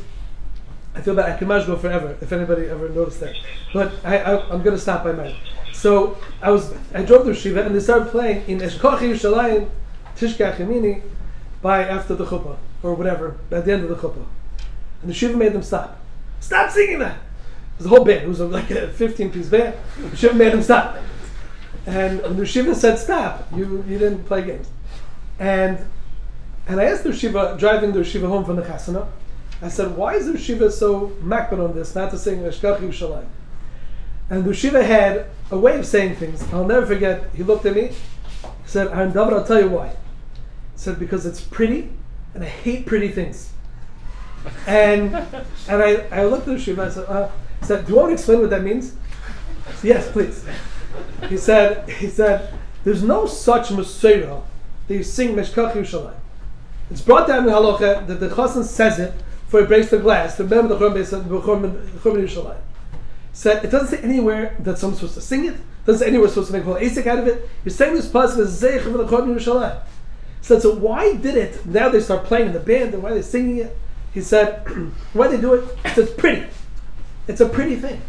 I feel bad, I can go forever, if anybody ever noticed that. But I'm going to stop by mine. So I drove to Yeshiva and they started playing in Eshkoch Yerushalayim Tishkach Yemini by after the chuppah. or whatever, at the end of the chuppah. And the Shiva made them stop. Stop singing that! It was a whole band. It was like a 15-piece band. The Shiva made them stop. And the Shiva said, stop. You didn't play games. And I asked the Shiva, driving the Shiva home from the Chasana, I said, why is the Shiva so makbid on this, not to sing Eshkach Yerushalayim? And the Shiva had a way of saying things. I'll never forget, he looked at me, he said, Ahron David, I'll tell you why. He said, because it's pretty, and I hate pretty things. And I looked at the Shiva, I said, do you want to explain what that means? I said, yes, please. He said, there's no such Masorah that you sing Eshkach Yerushalayim. It's brought down in Halacha that the Chassan says it before he breaks the glass. Remember the Churban Yerushalayim. Said it doesn't say anywhere that someone's supposed to sing it. It doesn't say anywhere supposed to make a whole asik out of it. You're saying this pasuk is Zeich from the Churban Yerushalayim. So why did it? Now they start playing in the band, and why are they singing it? He said, why they do it? He said, it's pretty. It's a pretty thing.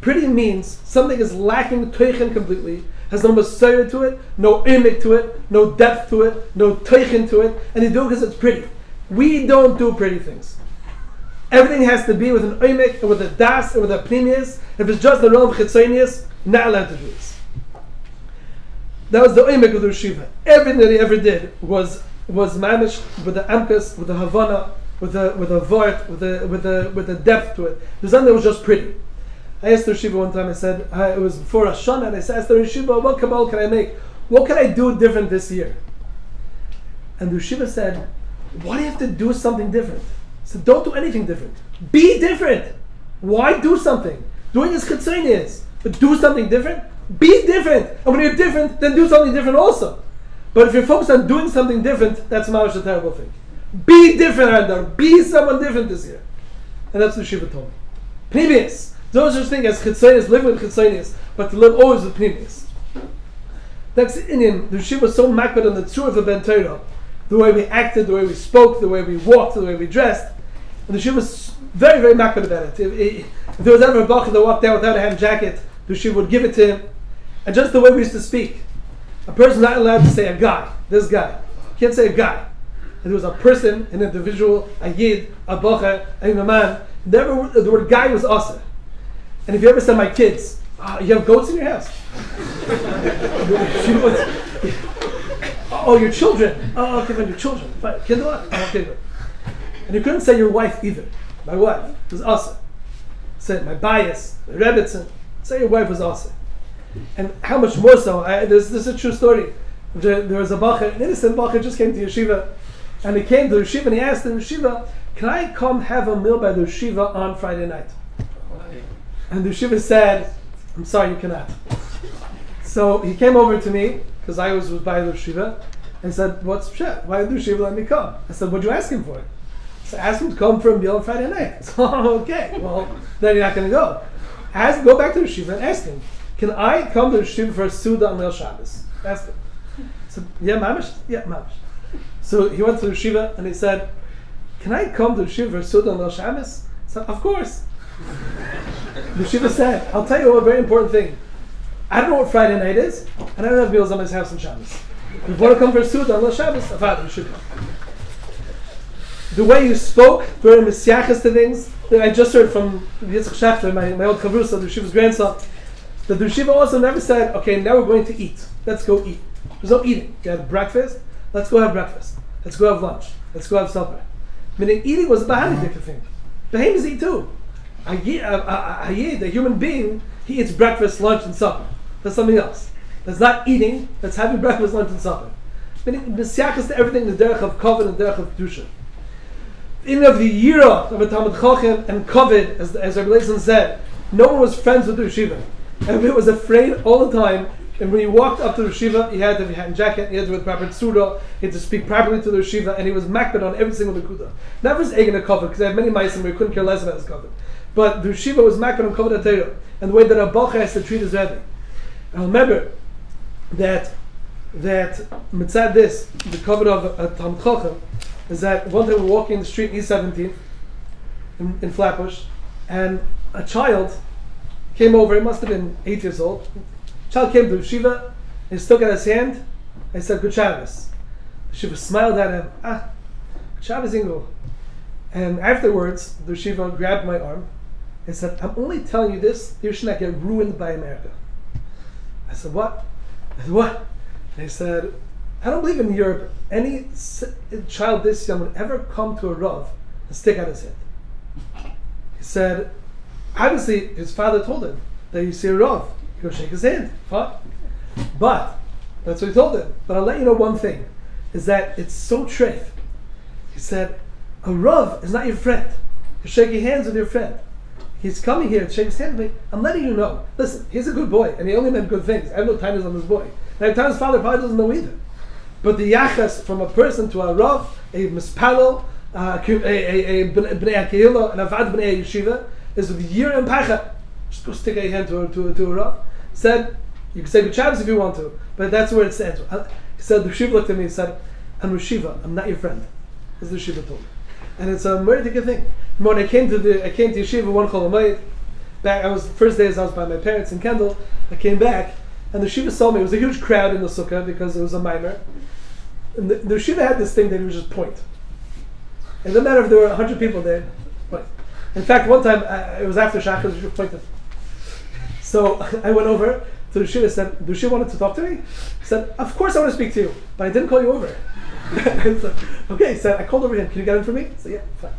Pretty means something is lacking teichen completely, has no masorah to it, no imik to it, no depth to it, no teichen to it, and they do it because it's pretty. We don't do pretty things. Everything has to be with an imik, and with a das, and with a pnimius. If it's just the realm of chitzonius, not allowed to do this. That was the imik of the Yeshiva. Everything that he ever did was mamish with the amkas, with the havana, with the vort, with the depth to it. There's nothing that was just pretty. I asked the Yeshiva one time, I said, it was before Hashanah, and I asked the Yeshiva, what kabbalah can I make? What can I do different this year? And the Yeshiva said, why do you have to do something different? I said, don't do anything different. Be different. Why do something? Doing is chitzonius, but do something different. Be different. And when you're different, then do something different also. But if you're focused on doing something different, that's a terrible thing. Be different, Andar. Be someone different this year. And that's what Yeshiva told me. Previous. There's no such thing as chitzonius, live with chitzonius, but to live always with pnimius. That's the Indian. The Yeshiva was so makbid on the tzur of the Ben Torah, the way we acted, the way we spoke, the way we walked, the way we dressed. And the Yeshiva was very, very makbid about it. If there was ever a bacher that walked out without a hand jacket, the Yeshiva would give it to him. And just the way we used to speak. A person's not allowed to say a guy, this guy. You can't say a guy. And there was a person, an individual, a yid, a bacher, a man. The word guy was awesome. And if you ever said, my kids, you have goats in your house? Oh, your children. Oh, okay, your children. Fine. Okay, good. And you couldn't say your wife either. My wife was awesome. Say my bias, my Rebbitzin. Say your wife was awesome. And how much more so? This is a true story. There was a bacher, an innocent bacher, just came to Yeshiva. And he came to Yeshiva and he asked the Yeshiva, can I come have a meal by the Yeshiva on Friday night? And the Yeshiva said, I'm sorry, you cannot. So he came over to me, because I was by the Yeshiva, and said, what's shit? Why did the Yeshiva let me come? I said, what'd you ask him for? So I asked him to come for a meal on Friday night. So, okay, well, then you're not going to go. Go back to the Yeshiva and ask him, can I come to the Yeshiva for a Suda on Leil Shabbos? Ask him. So, yeah, mamish? Yeah, mamish. So he went to the Yeshiva and he said, can I come to the Yeshiva for a Suda on Leil Shabbos? I said, of course. The Yeshiva said, I'll tell you a very important thing. I don't know what Friday night is, and I don't have meals on my house on Shabbos. If you want to come for a Suda on Shabbos, you should come. The way you spoke, very messiachas to things, I just heard from Ahron Shechter, my old chavrusa, the Yeshiva's grandson, that the Yeshiva also never said, okay, now we're going to eat. Let's go eat. There's no eating. You had breakfast, let's go have breakfast. Let's go have lunch. Let's go have supper. Meaning eating was a bahanidik thing. Behemoths eat too. A yid, a human being, he eats breakfast, lunch, and supper. That's something else. That's not eating, that's having breakfast, lunch, and supper. Meaning, b'siachas to everything, the derech of kavod and the derech of kedusha. In of the yira of a Talmud Chacham and kavod, as Rabbi Leizerson said, no one was friends with the yeshiva. Everybody was afraid all the time. And when he walked up to the yeshiva, he had to have a hat and jacket, he had to wear the proper tzura, he had to speak properly to the yeshiva, and he was makbid on every single nekuda. Not for his egin and kavod, because I have many ma'asim where he couldn't care less about his kavod. But the yeshiva was makbid on kavod HaTorah, and the way that a bacher has to treat his rebbe. And remember that mitzad this, the kavod of a Talmud Chacham, is that one day we're walking in the street in East 17th, in Flatbush, and a child came over, he must have been 8 years old. Child came to the yeshiva, he stuck out his hand, and he said, Good Shabbos. The yeshiva smiled at him, Shabbos Ingel. And afterwards, the Yeshiva grabbed my arm and said, I'm only telling you this, you should not get ruined by America. I said, what? I said, what? And he said, I don't believe in Europe any child this young would ever come to a Rav and stick out his head. He said, obviously his father told him that you see a Rav, you go shake his hand, fine. But, that's what he told him. But I'll let you know one thing, is that it's so treif. He said, a Rav is not your friend. You shake your hands with your friend. He's coming here to shake his hand with me. I'm letting you know. Listen, he's a good boy, and he only meant good things. I have no time on this boy. And I have time his father probably doesn't know either. But the yachas from a person to a Rav, a mispalel, a bnei akehila, and a vad bnei yeshiva, is with year and pacha. Just go stick out your hand to a Rav. Said, you can say good Shabbos if you want to, but that's where it stands. He said, the Yeshiva looked at me and said, I'm Yeshiva, I'm not your friend. As the Yeshiva told me. And it's a very good thing. When I came to Yeshiva one Chol Hamoed, back, I was the first days I was by my parents in Kendall. I came back, and the Yeshiva saw me. It was a huge crowd in the sukkah because it was a mimer. And the Yeshiva had this thing that he would just point. It didn't matter if there were 100 people there. Point. In fact, one time it was after Shachar, the Yeshiva pointed. So I went over to the Yeshiva. Said, "The Yeshiva wanted to talk to me." He said, "Of course I want to speak to you, but I didn't call you over." I said, okay, he said, I called over him. Can you get in for me? I said, yeah, fine.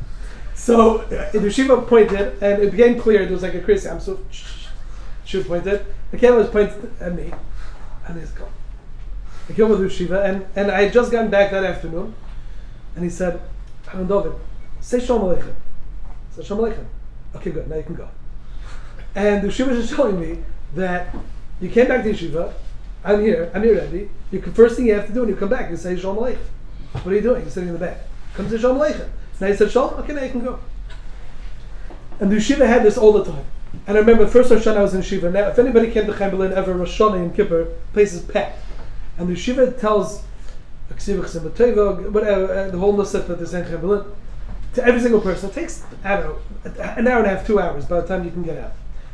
So the Yeshiva pointed, and it became clear there was like a crazy. I'm so. Yeshiva pointed. The camera was pointed at me, and he's gone. I came with the Yeshiva, and I had just gotten back that afternoon, and he said, Ahron Dovid, say Shalom Aleichem. I said, Shalom Aleichem. Okay, good. Now you can go. And the Yeshiva was just showing me that you came back to Yeshiva. I'm here, Rabbi. First thing you have to do when you come back is say Shalom Aleichem. What are you doing? You're sitting in the back. Come to Shalom Aleichem. Now he said Shalom, okay, now you can go. And the Yeshiva had this all the time. And I remember the first Rosh Hashanah I was in Yeshiva. Now, if anybody came to Chaim Berlin ever, Rosh Hashanah in Kippur, the place is packed. And the Yeshiva tells, whatever, the whole Nusset that is in Chaim Berlin, to every single person. It takes, I don't know, an hour and a half, 2 hours by the time you can get out.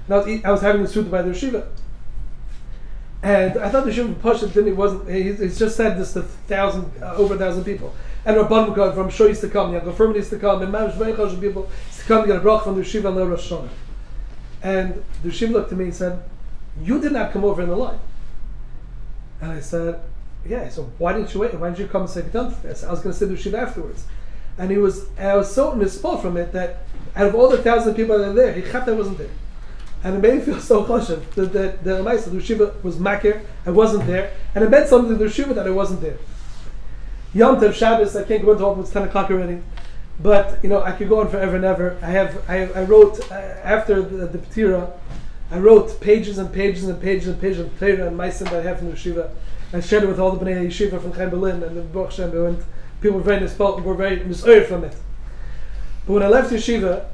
And I was having the suit by the Yeshiva. And I thought the Yeshiva Pasha wasn't. He's just said this to over 1,000 people. And Rabban from Shul used to come. The Gofrim used to come. And Mamish very chashuv people used to come to get a brach from the Yeshiva and the Rosh Hashanah. And the Yeshiva looked at me and said, "You did not come over in the line." And I said, "Yeah." He said, "Why didn't you wait? Why didn't you come and say Ketan?" I said, "I was going to say the Yeshiva afterwards." And I was so mispalled from it that out of all the 1,000 people that were there, he thought I wasn't there. And it made me feel so chashuv that the Yeshiva was makir, I wasn't there, and it meant something to the Yeshiva that I wasn't there. Yom Tov Shabbos, I can't go into all, it's 10 o'clock already, but I could go on forever and ever. I wrote after the P'tira, I wrote pages and pages and pages and pages of Torah and Meisim that I have from the Yeshiva. I shared it with all the Bnei Yeshiva from Chaim Berlin and the Baruch Shem, and people were very nispal, were very misoyer from it. But when I left Yeshiva,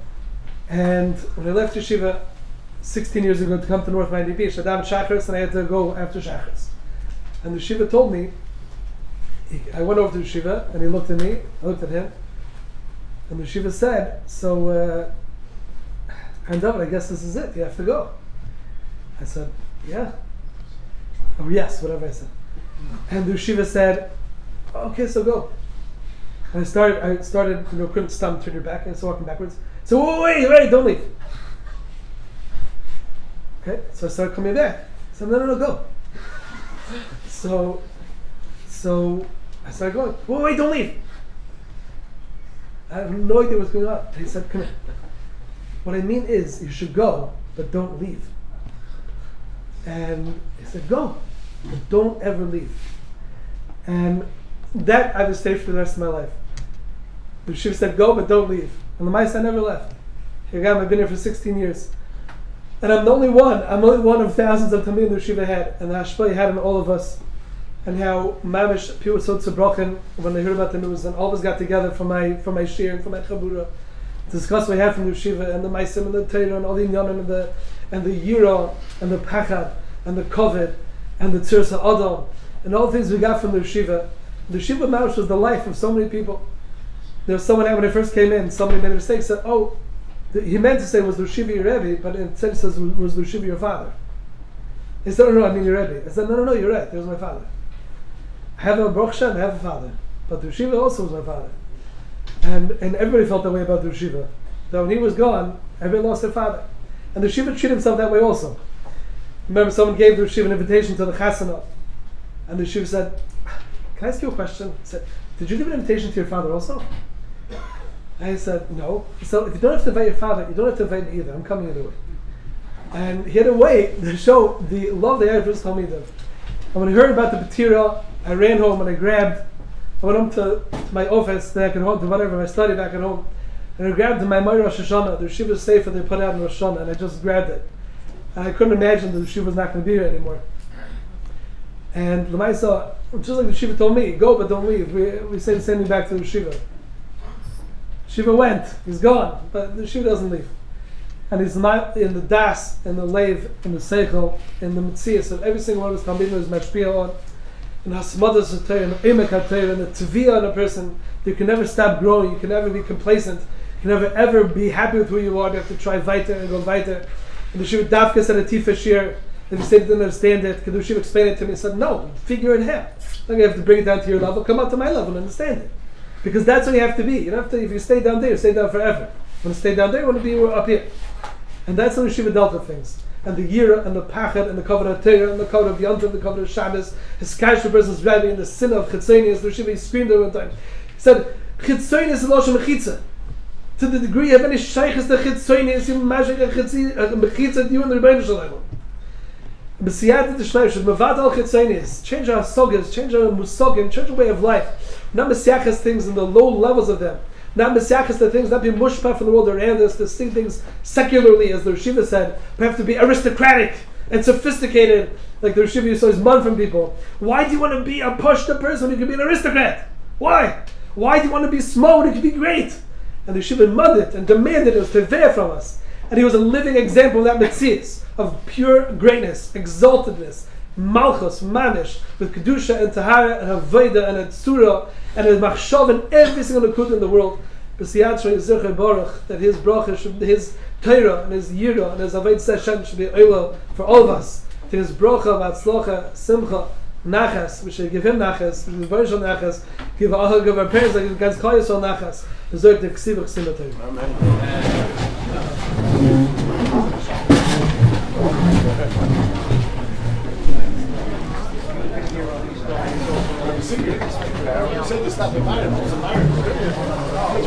16 years ago to come to North Miami Beach, I davened Shachris and I had to go after Shachris. And the Yeshiva told me, I went over to the Yeshiva and he looked at me, I looked at him, and the Yeshiva said, so, I guess this is it, you have to go. I said, yeah. Or yes, whatever I said. And the Yeshiva said, okay, so go. And I started, couldn't stop, turn your back, and I was walking backwards. So wait, don't leave. Okay, so I started coming back. I said, no, go. So I started going. Wait, don't leave. I have no idea what's going on. And he said, come here. What I mean is, you should go, but don't leave. And he said, go, but don't ever leave. And that I would stay for the rest of my life. The Yeshiva said, go, but don't leave. And the Maisa never left. I've been here for 16 years. And I'm the only one. I'm only one of thousands of Talmidim the Yeshiva had, and the Hashpah he had in all of us. And how Mamish, people were so tzibrochen when they heard about the news, and all of us got together for my shir and for my chabura to discuss what we had from the Yeshiva, and the Maisim and the Torah and all the Inyanim and the Yira and the Pachad and the Kovid and the Tzirsa Adam and all the things we got from the Yeshiva. The Yeshiva Mamish was the life of so many people. There was someone when I first came in, somebody made a mistake, said, he meant to say was the Yeshiva your Rebbe, but instead he says was the Yeshiva your father. He said, no, I mean your Rebbe. I said, no, you're right, there's my father. I have a Baruch Shem, I have a father, but the Yeshiva also was my father. And everybody felt that way about the yeshiva. That when he was gone, everybody lost their father. And the yeshiva treated himself that way also. Remember, someone gave the yeshiva an invitation to the chasana. And the yeshiva said, "Can I ask you a question?" He said, "Did you give an invitation to your father also?" I said, "No." So if you don't have to invite your father, you don't have to invite me either. I'm coming either way. And he had a way to show the love they had for his Talmidim. And when I heard about the B'tira, I ran home and I went home to my office back at home, to whatever, my study back at home. And I grabbed my Rosh Hashanah, the Yeshiva Sefer they put out in Rosh Hashanah, and I just grabbed it. And I couldn't imagine that the Yeshiva was not going to be here anymore. And Lamaisa, just like the Yeshiva told me, go but don't leave. We say the same thing back to the Yeshiva. Yeshiva went, he's gone, but the Yeshiva doesn't leave. And he's not in the das, in the leiv, in the seichel, in the mitzias of every single one of his Talmidim is mashpia on. In hasmadas hatayr, in the emek hatayr, in the tviyah on a person. You can never stop growing. You can never be complacent. You can never ever be happy with who you are. You have to try weiter and go weiter. And the Yeshiva Davka said a tifa shir. If you say they didn't understand it, could the Yeshiva explain it to me? He said, no, figure it out. Then you have to bring it down to your level. Come up to my level and understand it. Because that's what you have to be. You don't have to. If you stay down there, you stay down forever. You want to stay down there, you want to be up here. And that's how Yeshiva dealt with things. And the Yira, and the Pachad, and the Kavod HaTorah, and the Kavod of Yom Tov, the Kavod of Shabbos, his Kash for person's Rabbi, and the sin of Chitzonius, the Yeshiva, he screamed there one time. He said, Chitzonius is Loshem Mechitza. To the degree you have any Shaykhs to Chitzonius, you magic a Mechitza, you and the Rebbeinu Shalom. B'siyat the Shleim, should Mavad al Chitzonius, change our sogas, change our musogim, change our way of life. Not Mesiachas things in the low levels of them. Not Mesiachas the things, not be mushpah from the world around us, to see things secularly, as the Yeshiva said, but have to be aristocratic and sophisticated, like the Yeshiva used to always mun from people. Why do you want to be a pushta person when you can be an aristocrat? Why? Why do you want to be small when you can be great? And the Yeshiva mudded and demanded it was teveh from us. And he was a living example of that metzias, of pure greatness, exaltedness, malchus, manish, with kedusha and tahara and avodah and a tzura and a machshav and every single nakud in the world. That his bracha, his Torah and his yira and his avodah session should be oila for all of us. To his bracha, vatzlocha, simcha, nachas, we should give him nachas, we should give nachas, give our parents, like God's call nachas. Amen.